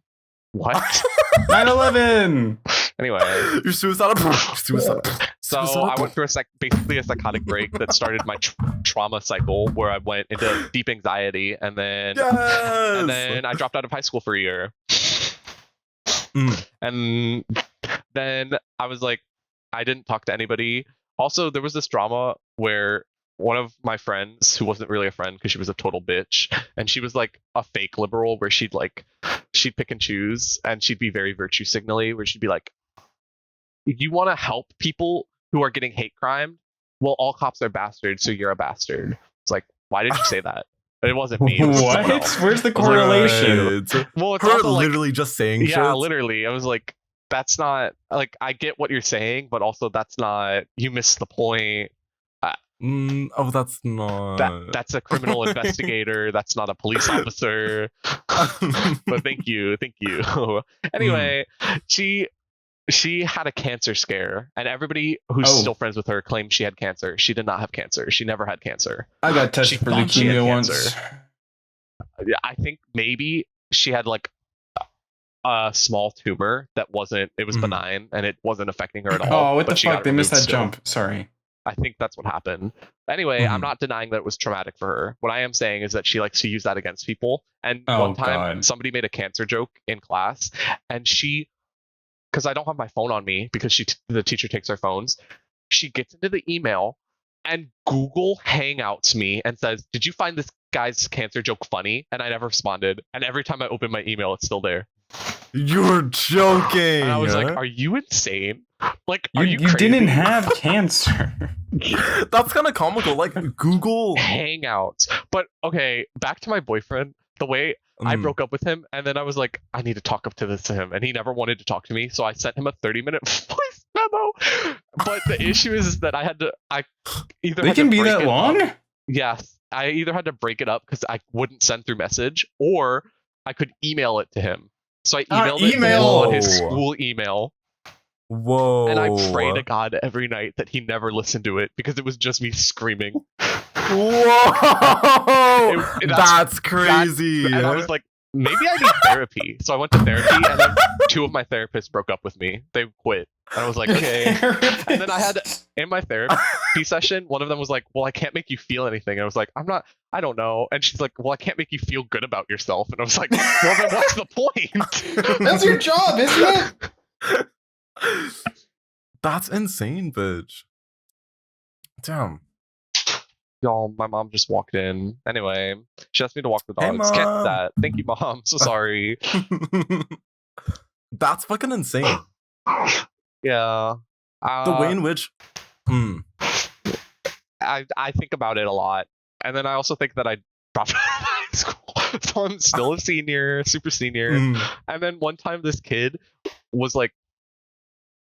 What? 9/11. Anyway, You're suicidal. Suicidal. so So I went through basically a psychotic break that started my trauma cycle where I went into deep anxiety, and then I dropped out of high school for a year. And then I was like, I didn't talk to anybody. Also, there was this drama where one of my friends, who wasn't really a friend because she was a total bitch, and she was like a fake liberal where she'd pick and choose, and she'd be very virtue signally, where she'd be like, if you want to help people who are getting hate crime, well, all cops are bastards, so you're a bastard. It's like, why did you say that? But it wasn't me. It was someone else. Where's the correlation? Well, it's her also literally just saying shit. Yeah, literally. I was like, that's not, like, I get what you're saying, but also that's not, you missed the point. That's not. That's a criminal investigator. That's not a police officer. But thank you. Anyway, she had a cancer scare, and everybody who's still friends with her claimed she had cancer. She did not have cancer. She never had cancer. I got tested for leukemia once. Yeah, I think maybe she had like a small tumor that it was benign, and it wasn't affecting her at all. Oh, what the fuck? They missed that jump. Sorry. I think that's what happened. Anyway, I'm not denying that it was traumatic for her. What I am saying is that she likes to use that against people. And one time, somebody made a cancer joke in class, and because I don't have my phone on me because the teacher takes our phones, she gets into the email and Google Hangouts me and says, "Did you find this guy's cancer joke funny?" And I never responded. And every time I open my email, it's still there. You're joking. And I was like, "Are you insane? Like, are you crazy? Didn't have cancer." That's kind of comical. Like Google Hangouts. But okay, back to my boyfriend. The way I broke up with him, and then I was like, I need to talk up to him, and he never wanted to talk to me, so I sent him a 30-minute voice memo. But the issue is that I either they can be that long. Yes, I either had to break it up because I wouldn't send through message, or I could email it to him. So I emailed it to him on his school email. Whoa! And I pray to God every night that he never listened to it because it was just me screaming. Whoa! That's crazy. And I was like, maybe I need therapy. So I went to therapy, and then 2 of my therapists broke up with me. They quit. And I was like, okay. And then I had, in my therapy session, one of them was like, well, I can't make you feel anything. And I was like, I don't know. And she's like, well, I can't make you feel good about yourself. And I was like, well, then what's the point? That's your job, isn't it? That's insane, bitch. Damn. Y'all, my mom just walked in. Anyway, she asked me to walk the dogs. Hey, Can't do that. Thank you, Mom. So sorry. That's fucking insane. Yeah. The way in which... I think about it a lot. And then I also think that I dropped out of high school. So I'm still a senior, super senior. And then one time this kid was like,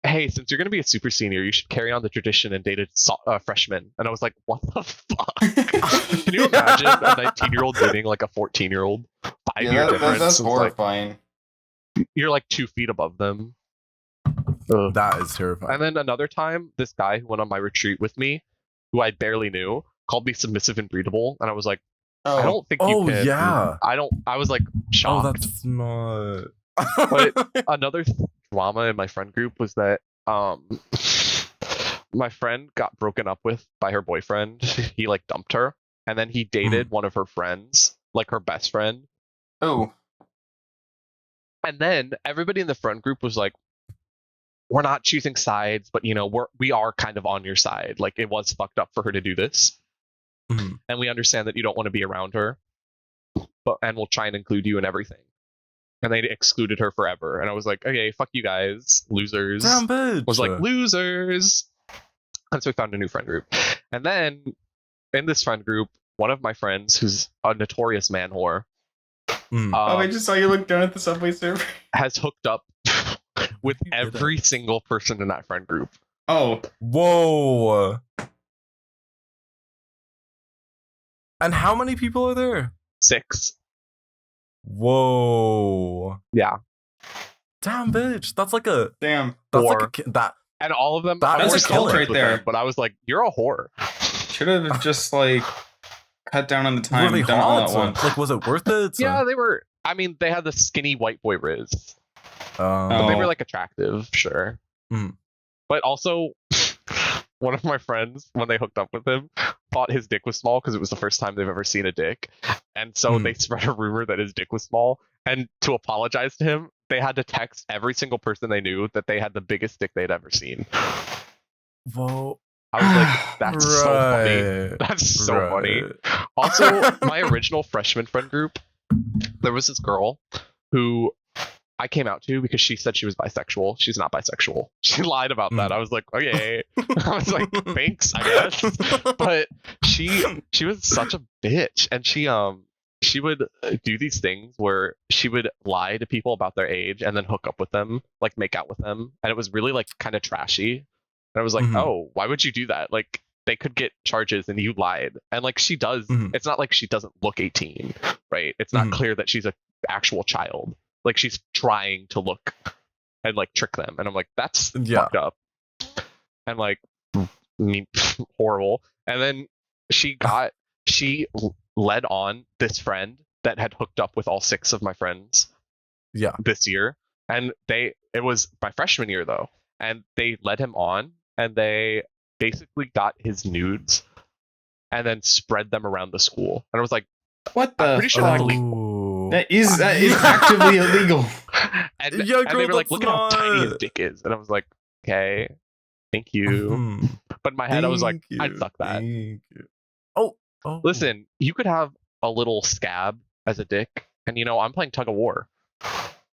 hey, since you're going to be a super senior, you should carry on the tradition and date a freshman. And I was like, what the fuck? Can you imagine a 19-year-old dating like a 14-year-old? 5-year difference. That's horrifying. Like, you're like 2 feet above them. That is terrifying. And then another time, this guy who went on my retreat with me, who I barely knew, called me submissive and breedable. And I was like, I don't think you can. Yeah. I was like shocked. Oh, that's not... But another drama in my friend group was that my friend got broken up with by her boyfriend. He like dumped her, and then he dated one of her friends, like her best friend. Oh. And then everybody in the friend group was like, we're not choosing sides, but we are kind of on your side. Like, it was fucked up for her to do this. And we understand that you don't want to be around her, and we'll try and include you in everything. And they excluded her forever. And I was like, okay, fuck you guys, losers. Damn bitch. Was like, losers. And so we found a new friend group. And then in this friend group, one of my friends, who's a notorious man whore, I just saw you look down at the Subway server, has hooked up with every single person in that friend group. Oh. Whoa. And how many people are there? 6. Whoa. Yeah. Damn, bitch. That's like a... Damn. That's 4. like a... That... And all of them... That's a cult right there. Them, but I was like, you're a whore. Should have just, like, cut down on the time. Were they done all hot? at once. Like, was it worth it? Yeah, they were... I mean, they had the skinny white boy riz. But they were, like, attractive, sure. But also... one of my friends, when they hooked up with him, thought his dick was small because it was the first time they've ever seen a dick. And so they spread a rumor that his dick was small. And to apologize to him, they had to text every single person they knew that they had the biggest dick they'd ever seen. Whoa. I was like, that's so funny. That's so funny. Also, my original freshman friend group, there was this girl who I came out to because she said she was bisexual. She's not bisexual. She lied about that. I was like, okay. I was like, thanks, I guess. But she was such a bitch, and she would do these things where she would lie to people about their age and then hook up with them, like make out with them, and it was really like kind of trashy. And I was like, oh, why would you do that? Like, they could get charges and you lied. And like, she does. It's not like she doesn't look 18, right? It's not clear that she's an actual child. Like, she's trying to look and like trick them. And I'm like, that's fucked up. And like, I mean, horrible. And then she led on this friend that had hooked up with all 6 of my friends this year. And it was my freshman year though. And they led him on, and they basically got his nudes and then spread them around the school. And I was like, what the? I'm pretty sure that's illegal. That is actively illegal. And they were like, look at how tiny his dick is. And I was like, okay, thank you. But in my head, I was like, I'd suck that. Oh. Listen, you could have a little scab as a dick, and I'm playing tug of war.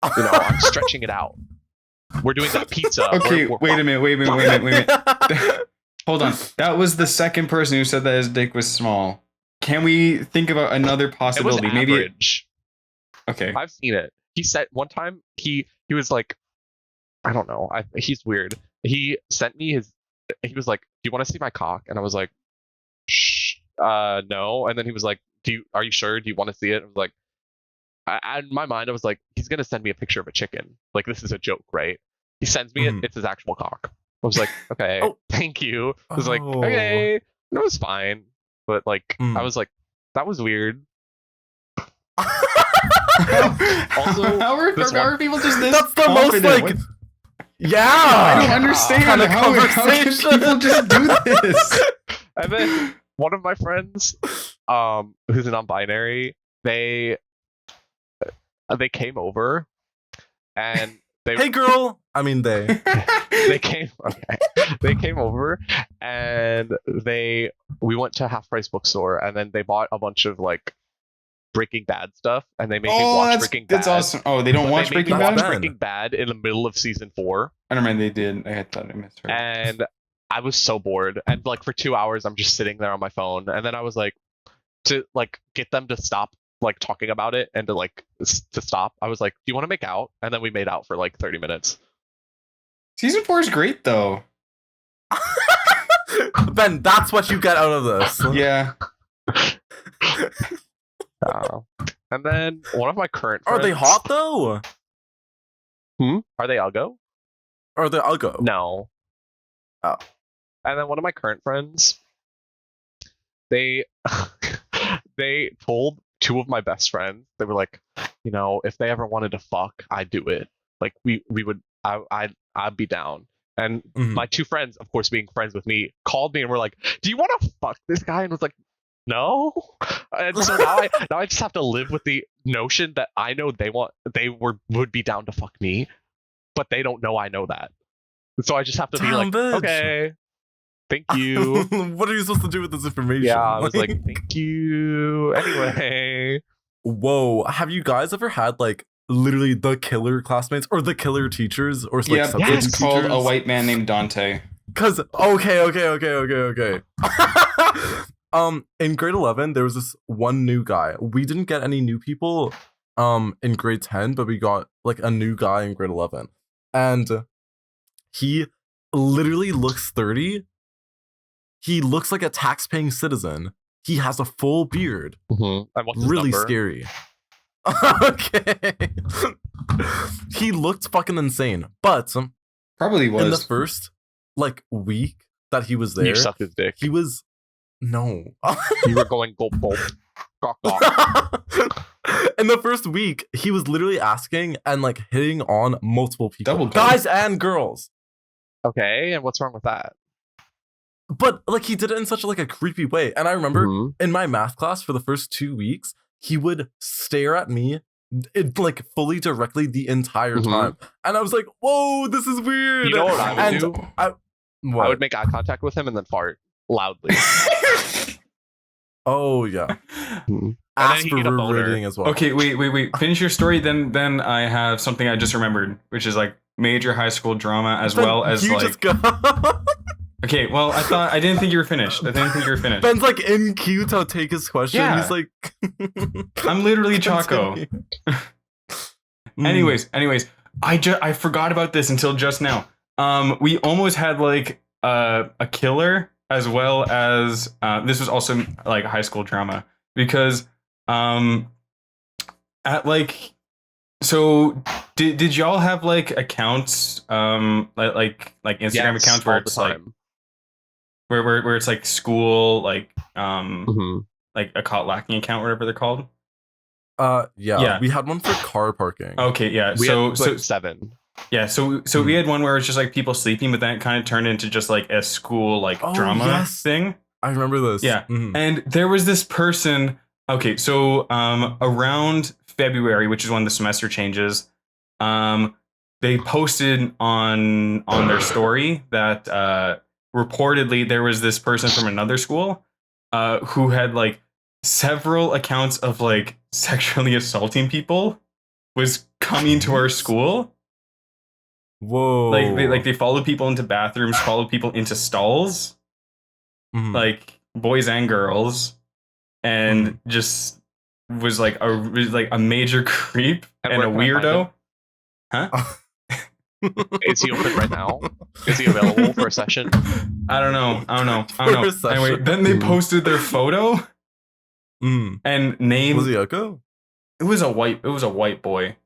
I'm stretching it out. We're doing that pizza. Okay, wait a minute. Hold on. That was the second person who said that his dick was small. Can we think about another possibility? It was average. Okay. I've seen it. He said one time he was like, I don't know. He's weird. He sent me he was like, do you want to see my cock? And I was like, shh, no. And then he was like, are you sure? Do you want to see it? I was like, in my mind, I was like, he's going to send me a picture of a chicken. Like, this is a joke, right? He sends me it. It's his actual cock. I was like, okay, thank you. I was like, okay. And it was fine. But, like, I was like, that was weird. Also, how are people just this That's the most, like... Yeah! I don't understand. How can people just do this? And then one of my friends, who's a non-binary, they came over, and they hey girl, I mean they came over, and we went to Half Price Bookstore, and then they bought a bunch of like Breaking Bad stuff, and they made me watch Breaking Bad. That's awesome. Oh, they don't watch Breaking Bad? Breaking Bad in the middle of season 4. I don't mind, they did. I thought I missed her. And I was so bored, and like for 2 hours I'm just sitting there on my phone, and then I was like, to like get them to stop like talking about it and to stop, I was like, do you want to make out? And then we made out for like 30 minutes. Season 4 is great though. Ben, that's what you get out of this. Yeah. And then one of my current friends, are they hot though? Are they uggo? Are they uggo? No. Oh. And then one of my current friends, they told 2 of my best friends, they were like, if they ever wanted to fuck, I'd do it. Like I'd be down. And my 2 friends, of course, being friends with me, called me and were like, do you want to fuck this guy? And was like, no. And so now I just have to live with the notion that I know they would be down to fuck me, but they don't know I know that. So I just have to be like, bitch. Okay, thank you. What are you supposed to do with this information? Yeah, I was like, thank you. Anyway. Whoa, have you guys ever had like literally the killer classmates or the killer teachers or like it's called A White Man Named Dante. Cause okay. In grade 11, there was this one new guy. We didn't get any new people in grade 10, but we got like a new guy in grade 11. And he literally looks 30. He looks like a tax-paying citizen. He has a full beard. And what's his really number? Scary. Okay. He looked fucking insane. But probably was. In the first like week that he was there, you sucked his dick. He was no. You were going gulp gulp. Gawk, gawk. In the first week, he was literally asking and like hitting on multiple people. Double guys and girls. Okay, and what's wrong with that? but like he did it in such like a creepy way. And I remember Mhm. in my math class for the first 2 weeks, he would stare at me like fully directly the entire Mhm. time. And I was like, whoa, this is weird. You know what I would And do? what? I would make eye contact with him and then fart loudly. Oh yeah. And Ask then he for get a room boner. rating as well. Okay, wait. Finish your story. Then I have something I just remembered, which is like major high school drama as Ben, well as you like. just go. Okay, well I didn't think you were finished. Ben's like in queue to take his question. Yeah. He's like, I'm literally Choco. Continue. Anyways, I forgot about this until just now. We almost had like a killer as well as this was also like high school drama because at like so did y'all have like accounts like Instagram Yes, accounts where all the it's like time. where it's like school like Mhm. like a caught lacking account, whatever they're called? Yeah, we had one for car parking. Okay, yeah. We So had like 7. yeah, so we had one where it's just like people sleeping, but then it kind of turned into just like a school like Oh, drama yes. thing. I remember this. Yeah. Mhm. And there was this person. Okay, so around February, which is when the semester changes, they posted on their story that reportedly there was this person from another school who had like several accounts of like sexually assaulting people was coming to our school. Whoa. Like they followed people into bathrooms, followed people into stalls, Mhm. like boys and girls, and just was like a major creep And and a where can I find weirdo. Huh? Is he open right now? Is he available for a session? I don't know. For a session. Anyway, then they posted their photo and name. Was he Yoko? It was a white boy.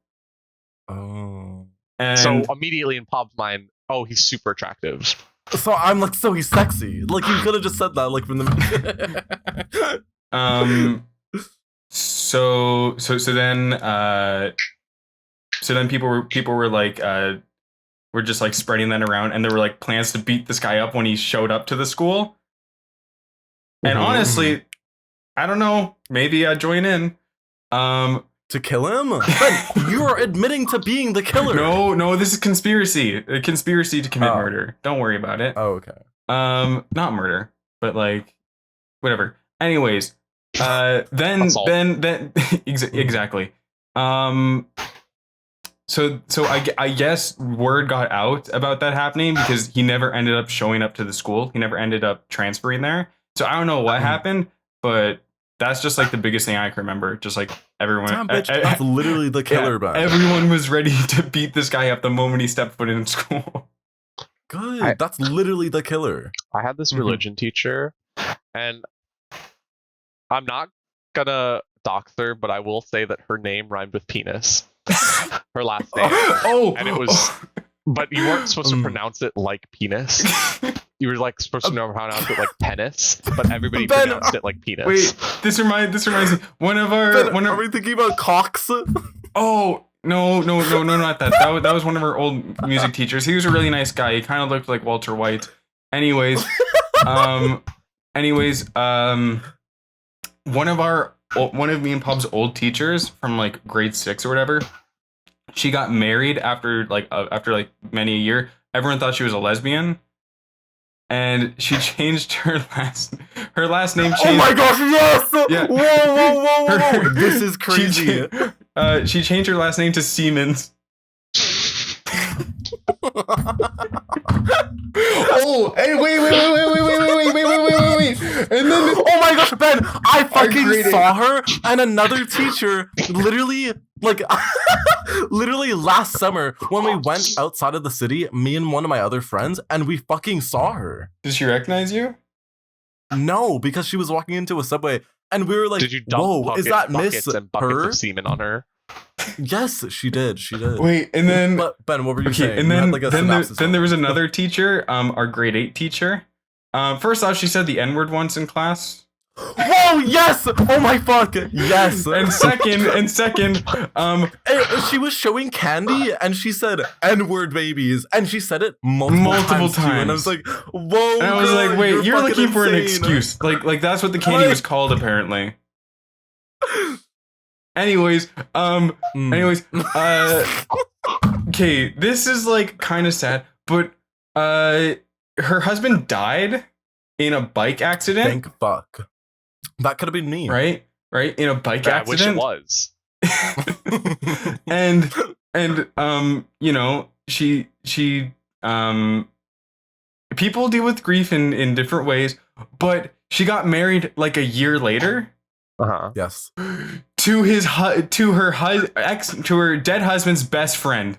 Oh. And So immediately in Pop's mind, oh, he's super attractive. So I'm like, so he's sexy. Like you could have just said that, like from the. So then people were like were just like spreading that around, and there were like plans to beat this guy up when he showed up to the school. And Mhm. honestly, I don't know, maybe I'd join in. To kill him? Ben, you are admitting to being the killer. No, this is conspiracy. A conspiracy to commit Oh. murder. Don't worry about it. Oh, okay. Not murder, but like whatever. Anyways, then Assault. exactly. So I guess word got out about that happening because he never ended up showing up to the school. He never ended up transferring there. So I don't know what happened, but that's just like the biggest thing I can remember. Just like everyone, Damn, bitch, that's literally the killer, Ben. everyone was ready to beat this guy up the moment he stepped foot in school. Good. That's literally the killer. I had this Mhm. religion teacher, and I'm not gonna dox her, but I will say that her name rhymed with penis. Her last name. Oh, And it was- But you weren't supposed to pronounce it like penis. You were like supposed to pronounce it like penis, but everybody Ben, pronounced it like penis. Wait, this reminds me. One of Ben, are we thinking about cocks? Oh no, not that. That was one of our old music teachers. He was a really nice guy. He kind of looked like Walter White. Anyways, one of me and Pop's old teachers from like grade 6 or whatever. She got married after many a year. Everyone thought she was a lesbian, and she changed her last name. Changed, Oh my gosh, yes! Yeah. Whoa. This is She, crazy. she changed her last name to Siemens. Oh, hey, wait. And then Oh my gosh, Ben! I fucking grading. saw her and another teacher literally last summer when we went outside of the city, me and one of my other friends, and we fucking saw her. did she recognize you? No, because she was walking into a subway and we were like, Did you dump whoa, is that buckets Miss and buckets her? of semen on her? Yes, she did. Wait, and then But Ben, what were you okay, saying? and You had, then like, a then synopsis there on it. was another teacher, our grade 8 teacher. First off, she said the N-word once in class. Whoa, yes! Oh my fuck, yes! And second, She was showing candy and she said N-word babies and she said it multiple times. Too, and I was like, whoa. And I was girl, like, wait, you're looking for an insane. excuse. Like that's what the candy was called apparently. Anyways, okay, this is like kind of sad, but her husband died in a bike accident. Thank fuck. That could have been me. Right, in a bike accident. I wish it was. and you know, she people deal with grief in different ways, but she got married like a year later. Yes. To her dead husband's best friend,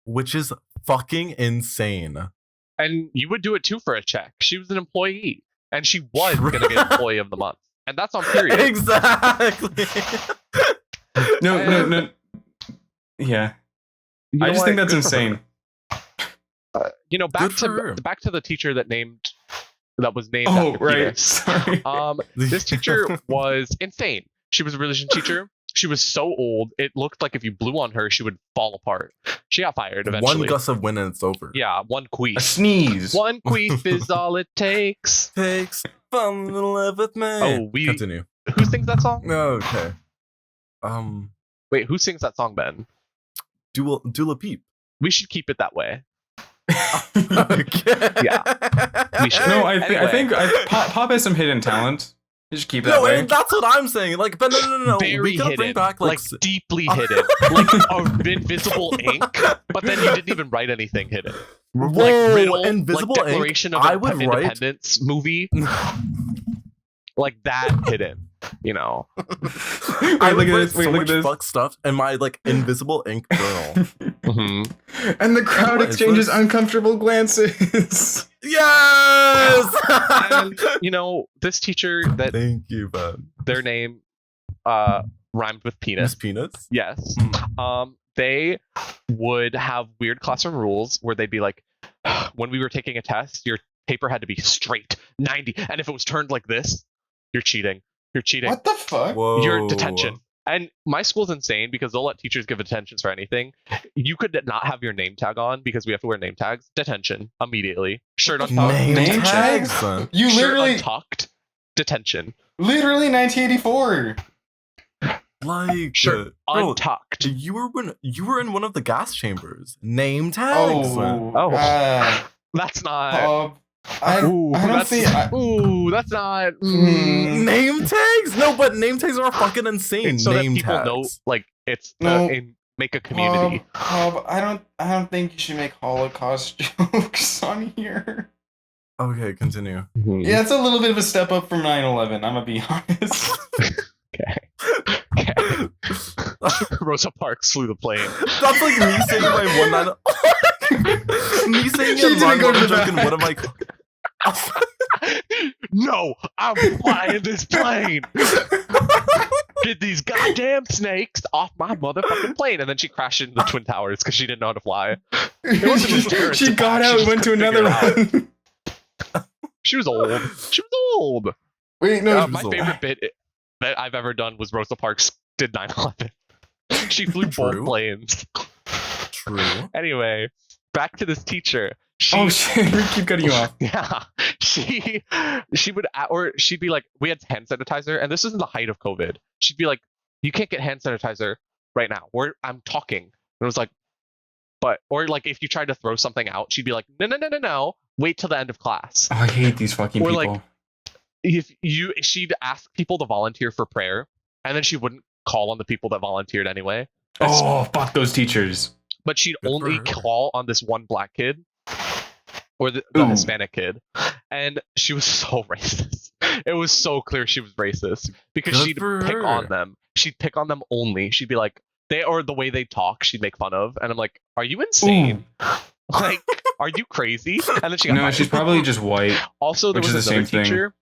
which is fucking insane. And you would do it too for a check. She was an employee, and she was gonna get Employee of the Month, and that's on period. Exactly. No. Yeah, I just think that's insane. Back to the teacher that was named. Oh, after right. penis. Sorry. This teacher was insane. She was a religion teacher. She was so old, it looked like if you blew on her, she would fall apart. She got fired eventually. One gust of wind and it's over. Yeah, one queef. A sneeze. One queef is all it takes. Takes fun to live with me. Oh, continue. Who sings that song? Okay. Wait, who sings that song, Ben? Dula Peep. We should keep it that way. Okay. Yeah. We should. No, I think Pop has some hidden talent. You should keep it that way. That's what I'm saying. Like, but no. Very we gotta hidden, bring back like deeply hidden, like invisible ink. But then you didn't even write anything hidden. Whoa, like riddle, invisible like Declaration ink. of I would Independence movie, like that hidden. You know. I look at this. Wait, look at this. Fuck stuff in my like invisible ink journal. And the crowd exchanges uncomfortable glances. Yes. And this teacher that. Thank you, Ben. Their name rhymed with penis. Miss Peanuts? Yes. They would have weird classroom rules where they'd be like, when we were taking a test, your paper had to be straight 90, and if it was turned like this, you're cheating. What the fuck? Whoa. You're detention. And my school's insane because they'll let teachers give detentions for anything. You could not have your name tag on because we have to wear name tags. Detention immediately. Shirt untucked. Name tags? You literally untucked. Detention. Literally 1984. Like shirt untucked. You were in one of the gas chambers. Name tags. That's not. I don't see. That's not. Name tags? No, but name tags are fucking insane. So name that people tags. know, like it's make a community. I don't think you should make Holocaust jokes on here. Okay, continue. Yeah, it's a little bit of a step up from 9/11. I'm gonna be honest. Okay. Rosa Parks flew the plane. That's like me saying my me saying a non joke in one of my. No, I'm flying this plane. Get these goddamn snakes off my motherfucking plane, and then she crashed into the Twin Towers because she didn't know how to fly. She got out and went to another one. She was old. Wait, no. My favorite bit that I've ever done was Rosa Parks did 9/11. She flew both planes. True. Anyway, back to this teacher. Oh shit! We keep cutting you off. Yeah, she would, or she'd be like, we had hand sanitizer, and this is in the height of COVID. She'd be like, you can't get hand sanitizer right now. I'm talking. And it was like, or like if you tried to throw something out, she'd be like, no, wait till the end of class. Oh, I hate these fucking people. Like, she'd ask people to volunteer for prayer, and then she wouldn't call on the people that volunteered anyway. Fuck those teachers. But she'd only call on this one black kid. Or the Hispanic kid, and she was so racist. It was so clear she was racist because she'd pick on them. She'd pick on them only. She'd be like, the way they talk, she'd make fun of, and I'm like, are you insane? Like, are you crazy? And then she got fired. She's probably just white. Also, there was another teacher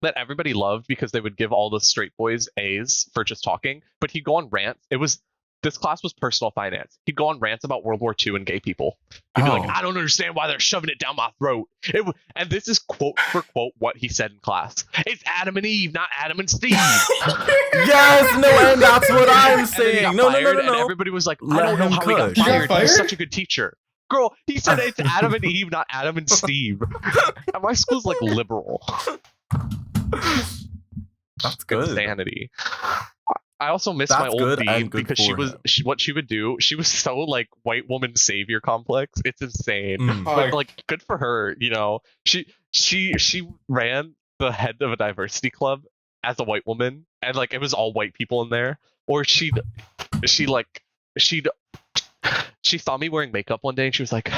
that everybody loved because they would give all the straight boys A's for just talking, but he'd go on rants. It was this class was personal finance. He'd go on rants about World War II and gay people. He'd be like, I don't understand why they're shoving it down my throat. And this is quote for quote what he said in class. It's Adam and Eve, not Adam and Steve. Yes, no, and that's what I'm saying. No. And everybody was like, I don't know how he got fired. He's such a good teacher. Girl, he said it's Adam and Eve, not Adam and Steve. And my school's like liberal. That's good. Insanity. I also miss my old dean because what she would do, she was so like white woman savior complex. It's insane. But like good for her, you know. She ran the head of a diversity club as a white woman, and like it was all white people in there. Or she saw me wearing makeup one day and she was like,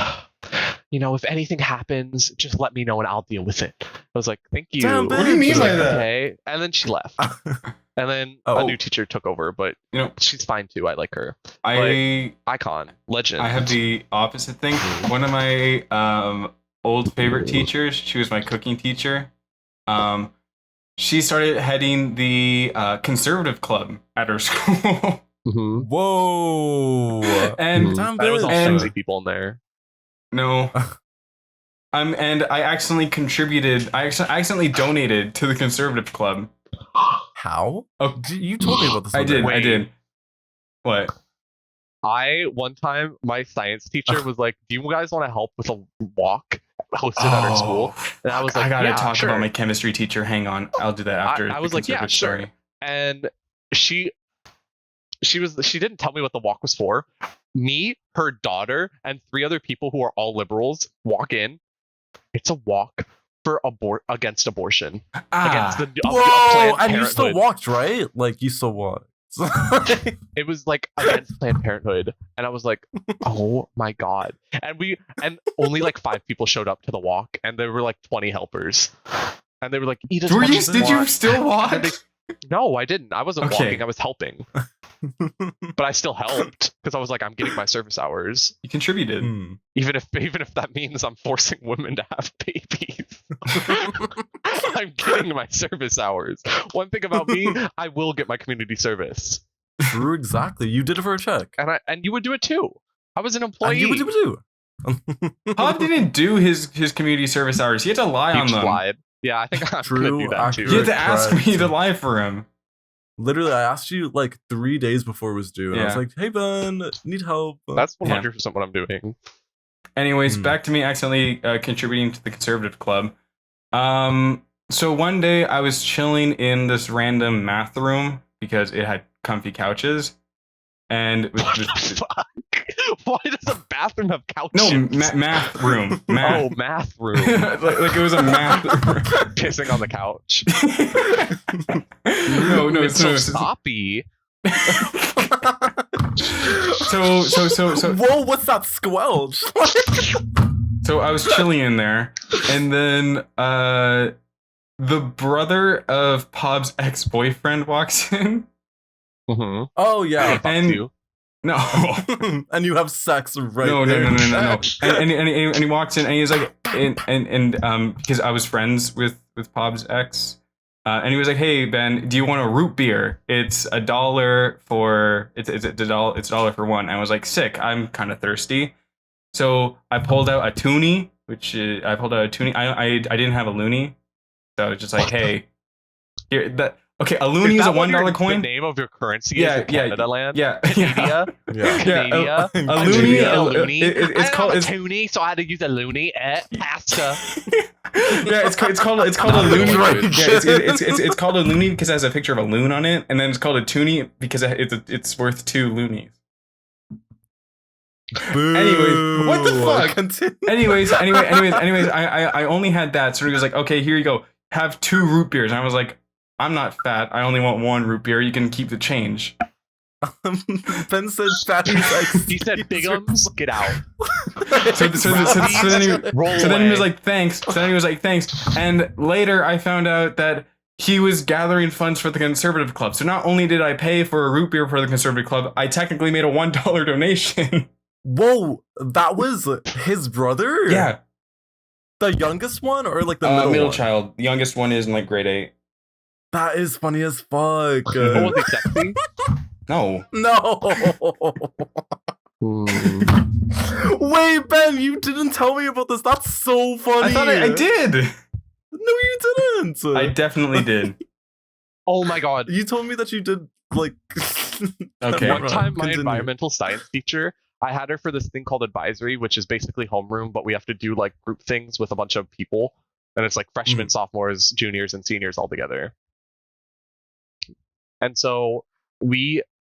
you know, if anything happens, just let me know and I'll deal with it. I was like, thank you. Damn, what do you mean by that? Okay. And then she left. And then a new teacher took over, but you know, she's fine too. I like her. Icon, legend. I have the opposite thing. One of my old favorite teachers, she was my cooking teacher. She started heading the conservative club at her school. Whoa! And there was all sexy people in there. No. And I accidentally contributed. I accidentally donated to the conservative club. How? Oh, you told me about this. I did. What? One time, my science teacher was like, "Do you guys want to help with a walk hosted at our school?" And I was like, "I gotta yeah, talk sure. about my chemistry teacher. Hang on, I'll do that after." I was like, "Yeah, sure." Story. And she didn't tell me what the walk was for. Me, her daughter, and 3 other people who are all liberals walk in. It's a walk for against abortion. Against the whoa! Planned And you still walked, right? Like you still walked. It was like against Planned Parenthood, and I was like, "Oh my god!" And only like 5 people showed up to the walk, and there were like 20 helpers, and they were like, "Eat as much as you want." Did you still walk? No, I didn't. I wasn't walking. I was helping, but I still helped because I was like, "I'm getting my service hours." You contributed, even if that means I'm forcing women to have babies. I'm getting my service hours. One thing about me, I will get my community service. True, exactly. You did it for a check, and you would do it too. I was an employee. And you would do it too. Bob didn't do his community service hours. He had to lie on them. Lied. Yeah, I think I'm gonna do that too. You had to ask me to lie for him. Literally, I asked you like 3 days before it was due, and I was like, "Hey Ben, need help?" That's 100% what I'm doing. Anyways, back to me accidentally contributing to the conservative club. So one day I was chilling in this random math room because it had comfy couches, and fuck? Why does a bathroom have couches? No, math room. Oh, math room. like it was a math room. Pissing on the couch. No, it's so sloppy. So. Whoa! What's that squelch? So I was chilling in there, and then the brother of Pob's ex-boyfriend walks in. Mm-hmm. Oh yeah, and you. No, and you have sex right no, there. No. And he walks in, and he's like, and because I was friends with Pob's ex, and he was like, "Hey Ben, do you want a root beer? It's $1 for it's $1 for one." And I was like, "Sick! I'm kind of thirsty." So I pulled out a toonie, I didn't have a loonie, so I was just like, "Hey, here that." Okay, a loonie is a $1 coin. The name of your currency is Canada land? Yeah. Canada? Yeah. A loonie. It's called a toonie, so I had to use a loonie. Pasta. Yeah, it's called a loonie. Right. Yeah, it's called a loonie because it has a picture of a loon on it, and then it's called a toonie because it's worth 2 loonies. Boo. Anyways, what the fuck? Continue. Anyways, I only had that, so he was like, "Okay, here you go. Have 2 root beers." And I was like, "I'm not fat. I only want 1 root beer. You can keep the change." Ben said fat. He said bigums. Get out. So then he was like, "Thanks." So then he was like, "Thanks." And later I found out that he was gathering funds for the conservative club. So not only did I pay for a root beer for the conservative club, I technically made a $1 donation. Whoa, that was his brother? Yeah. The youngest one or like the middle child. The youngest one is in like grade 8. That is funny as fuck. What was he sexy? No. No. Wait, Ben, you didn't tell me about this. That's so funny. I thought I did. No, you didn't. I definitely did. Oh my god. You told me that you did, like... Okay. One time, my Continue. environmental science teacher, I had her for this thing called advisory, which is basically homeroom, but we have to do like group things with a bunch of people. And it's like freshmen, sophomores, juniors, and seniors all together. And so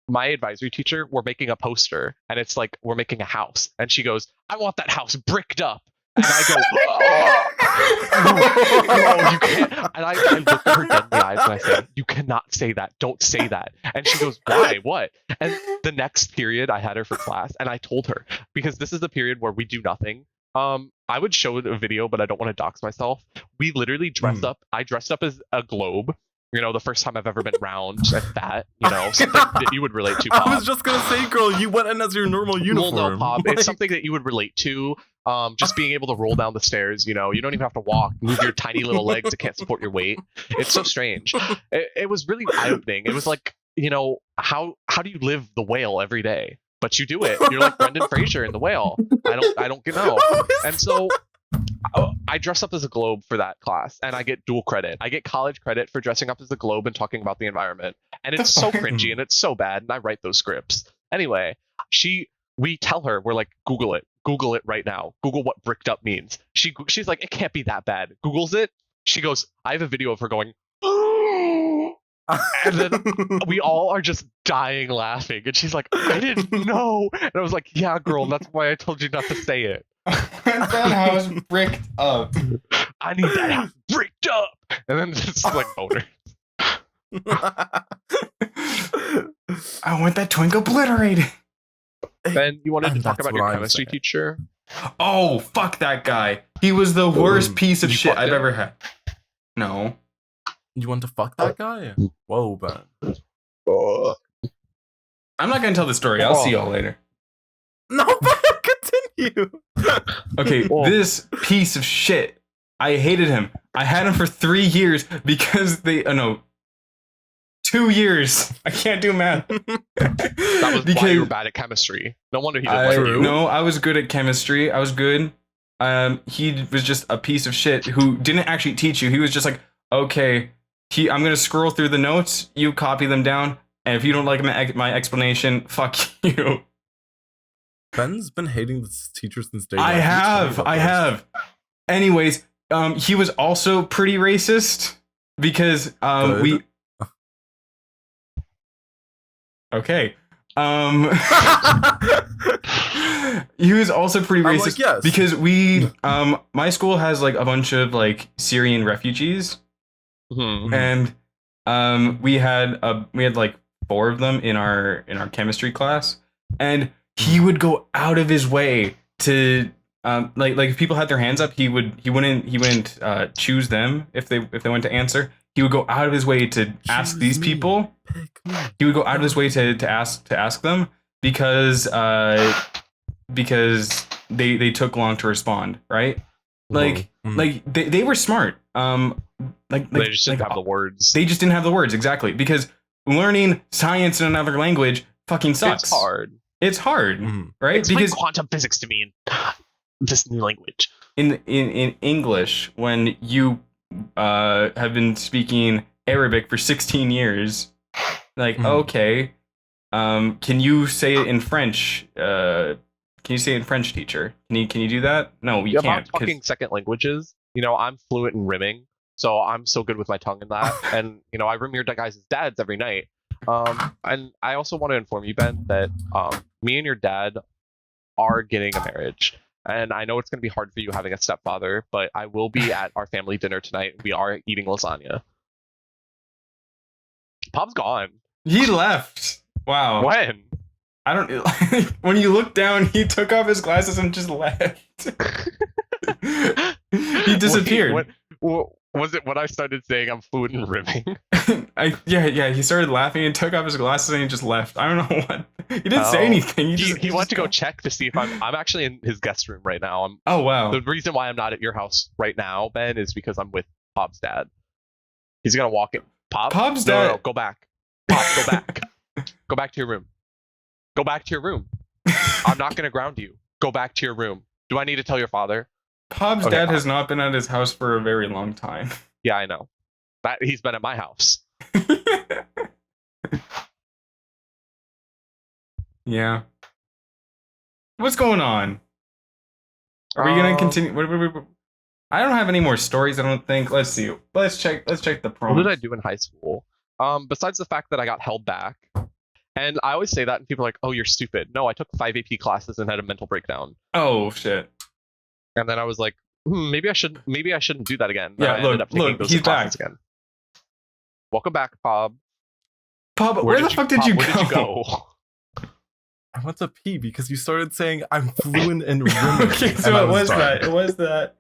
my advisory teacher, we're making a poster, and it's like we're making a house. And she goes, I want that house bricked up. And I go, oh, you can't. And I looked at her dead in the eyes and I said, you cannot say that. Don't say that. And she goes, why? What? And the next period I had her for class, and I told her, because this is the period where we do nothing. I would show a video, but I don't want to dox myself. We literally dressed up. I dressed up as a globe. You know, the first time I've ever been round and fat, you know, something that you would relate to, Pop. I was just gonna say, girl, you went in as your normal uniform. Well, no, Pop. It's something that you would relate to. Just being able to roll down the stairs, you know, you don't even have to walk, move your tiny little legs that can't support your weight. It's so strange. It was really eye-opening. It was like, you know, how do you live the whale every day? But you do it. You're like Brendan Fraser in The Whale. I don't know. And so I dress up as a globe for that class, and I get dual credit. I get college credit for dressing up as a globe and talking about the environment. And it's so cringy and it's so bad, and I write those scripts. Anyway, we tell her, we're like, Google it right now. Google what bricked up means. She's like, it can't be that bad. Googles it. She goes, I have a video of her going, and then we all are just dying laughing. And she's like, I didn't know. And I was like, yeah, girl, that's why I told you not to say it. That house bricked up. I need that house bricked up. And then it's like boner. I want that twink obliterated. Ben, you wanted to And talk that's about your what I'm chemistry saying. teacher? Oh, fuck that guy. He was the worst piece of you shit fucked I've him? ever had. No. You want to fuck that guy? Whoa, Ben. I'm not gonna tell the story. I'll see y'all later. No, Ben, continue. Okay, Oh. this piece of shit. I hated him. I had him for 3 years because 2 years. I can't do math. That was why you were bad at chemistry. No wonder he didn't like you. No, I was good at chemistry. I was good. He was just a piece of shit who didn't actually teach you. He was just like, okay, I'm gonna scroll through the notes. You copy them down, and if you don't like my explanation, fuck you. Ben's been hating this teacher since day one. I have. Anyways, he was also pretty racist because Good. Okay. He was also pretty I'm racist like, yes. because my school has like a bunch of like Syrian refugees, Mhm. and we had like 4 of them in our chemistry class, and he would go out of his way to like if people had their hands up, he wouldn't choose them if they went to answer. He would go out of his way to ask these people. He would go out of his way to ask them because they took long to respond, right? Like they were smart. They just didn't have the words. They just didn't have the words, exactly, because learning science in another language fucking sucks. It's hard. It's hard, right? Explain Because quantum physics to me in this new language. in English, when you have been speaking Arabic for 16 years, like, okay, can you say it in French? Can you say it in French, teacher? Can you do that? No, you can't. I'm talking second languages. You know, I'm fluent in rimming, so I'm so good with my tongue in that. And you know, I rim your guys' dads every night. And I also want to inform you, Ben, that me and your dad are getting a marriage. And I know it's going to be hard for you having a stepfather, but I will be at our family dinner tonight. We are eating lasagna. Pop's gone. He left. Wow. When? I don't. When you look down, he took off his glasses and just left. He disappeared. Was it when I started saying I'm fluent in rimming? Yeah. He started laughing and took off his glasses and he just left. I don't know what. He didn't say anything. He went to go check to see if I'm actually in his guest room right now. Oh wow. The reason why I'm not at your house right now, Ben, is because I'm with Pop's dad. He's gonna walk in. Pop's dad. No, go back. Pop, go back. Go back to your room. Go back to your room. I'm not gonna ground you. Go back to your room. Do I need to tell your father? Pob's Okay, dad fine. has not been at his house for a very long time. Yeah, I know. He's been at my house. Yeah. What's going on? Are we gonna continue? I don't have any more stories. I don't think. Let's see. Let's check the prompt. What did I do in high school? Besides the fact that I got held back, and I always say that, and people are like, "Oh, you're stupid." No, I took 5 AP classes and had a mental breakdown. Oh shit. And then I was like, maybe I shouldn't do that again. Yeah, I ended up taking those he's classes back again. Welcome back, Pob. Pob, where the fuck did you Where did you go? I went to pee because you started saying I'm fluent in rimming. Okay, so it was that.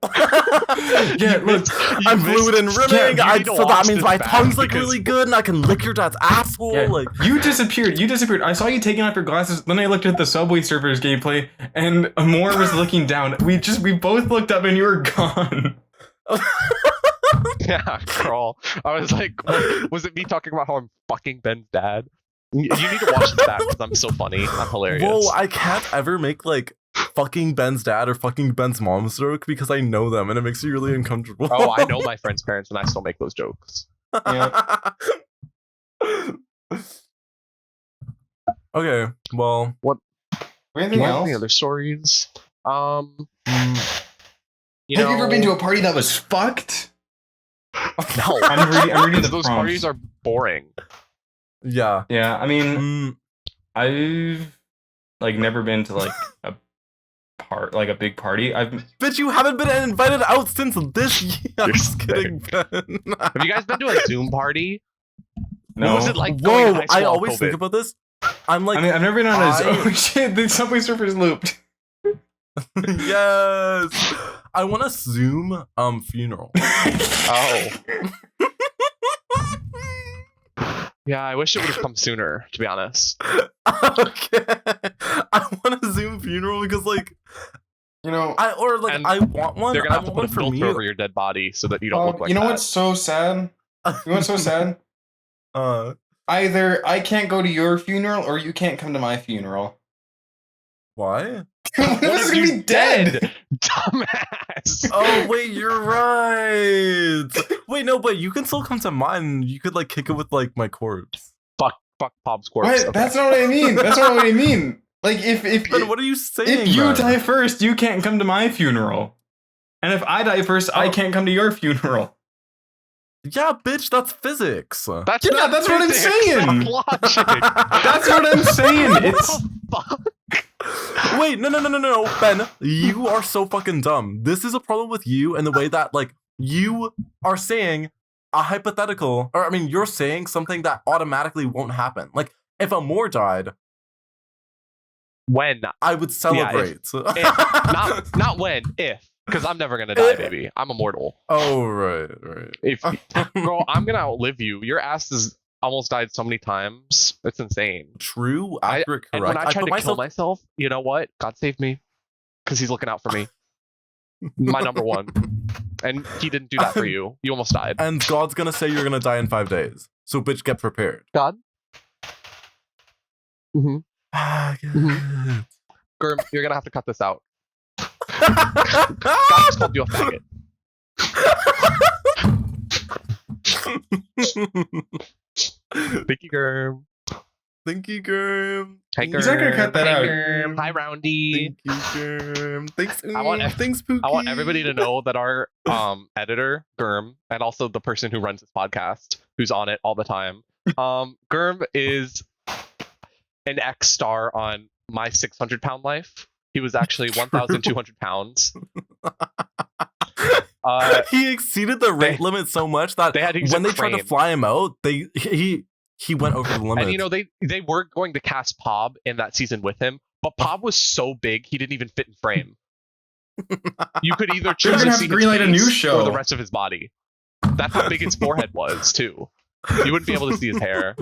Yeah, look, I'm fluent in rimming. So that means my tongue's like really good and I can lick your dad's asshole. Yeah, like you disappeared. I saw you taking off your glasses. Then I looked at the Subway Surfers gameplay, and Amore was looking down. We both looked up, and you were gone. Yeah, girl. I was like, was it me talking about how I'm fucking Ben's dad? You need to watch this back because I'm so funny. I'm hilarious. Whoa, I can't ever make like fucking Ben's dad or fucking Ben's mom's joke because I know them and it makes me really uncomfortable. Oh, I know my friends' parents and I still make those jokes. Yeah. Okay, well, Anything else? Any other stories? Have you ever been to a party that was fucked? No. I'm reading the those prompts. parties are boring. yeah. Yeah, I mean, I've like never been to like a big party. Bitch, you haven't been invited out since this year. I'm You're just kidding, Ben. Have you guys been to a Zoom party? no. What was it like going to Whoa, high school I on always COVID? think about this. I'm like, I mean, I've never been on a I- Oh shit! The Subway Surfers looped. yes. I want a Zoom funeral. Oh. Yeah, I wish it would have come sooner, to be honest. Okay. I want a Zoom funeral because like You know, I And want one. They're gonna I have to want put a one for filter me. over your dead body so that you don't look like you know that. what's so sad? You know what's so sad? Either I can't go to your funeral or you can't come to my funeral. Why? One of us is gonna be dead. Dumbass. Oh wait, you're right. Wait, no, but you can still come to mine. You could like kick it with like my corpse. Fuck Pop's corpse. What? Okay. That's not what I mean. That's not what I mean. Like if Ben, what are you saying? if you then? die first, you can't come to my funeral. And if I die first, I can't come to your funeral. Yeah, bitch, that's physics. That's Yeah, not that's what I'm physics, saying. that's logic. That's what I'm saying. It's Fuck. Wait, no, Ben, you are so fucking dumb. This is a problem with you and the way that like you are saying a hypothetical, or I mean, you're saying something that automatically won't happen. Like if Amore died, When? I would celebrate. If. Not when. If. Because I'm never gonna die, baby. I'm immortal. Oh right. If girl, I'm gonna outlive you. Your ass has almost died so many times. It's insane. True, accurate, And correct. when I tried put to kill myself, you know what? God saved me. Because he's looking out for me. My number one. And he didn't do that for you. You almost died. And God's gonna say you're gonna die in 5 days. So bitch, get prepared. God? Mm-hmm. Good. Gurm, you're gonna have to cut this out. God just called you a faggot. Thank you, Gurm. Thank you, Gurm. Hey, Gurm. He's not gonna cut that Hey, out. Gurm. Hi, Roundy. Thank you, Gurm. Thanks. Thanks, Pookie. I want everybody to know that our editor, Gurm, and also the person who runs this podcast, who's on it all the time, Gurm is an X-star on My 600-Pound Life. He was actually 1,200 pounds. He exceeded the rate limit so much that they had to use when a they tried to crane. fly him out, he went over the limit. And you know, they were going to cast Pob in that season with him, but Pob was so big he didn't even fit in frame. You could either They're choose gonna to have see to his greenlight a new face show. or the rest of his body. That's how big his forehead was too. You wouldn't be able to see his hair.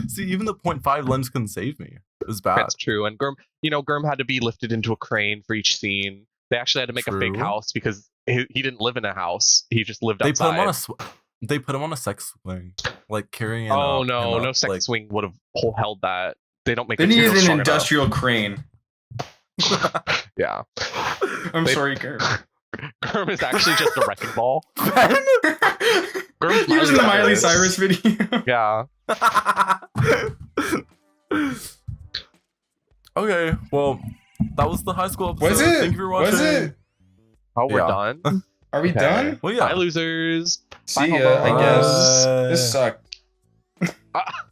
See, even the 0.5 lens couldn't save me. It was bad. That's true. And Gurm had to be lifted into a crane for each scene. They actually had to make a fake True. house because he didn't live in a house. He just lived They outside. put him on a sex swing. like carrying. Oh him no, up, no second like, swing would have held that. They don't make. They material needed an strong industrial crane. enough. Yeah. I'm sorry, Gurm. Gurm is actually just a wrecking ball. Gurm's He was in the Miley Cyrus. Cyrus video. Yeah. Okay, well, that was the high school episode. Was it? Thank you for watching. Was it? Oh, we're Yeah. done. Are we Okay. done? Well, yeah. Bye, losers. See Bye, ya, I homos. guess. This sucked. Ah.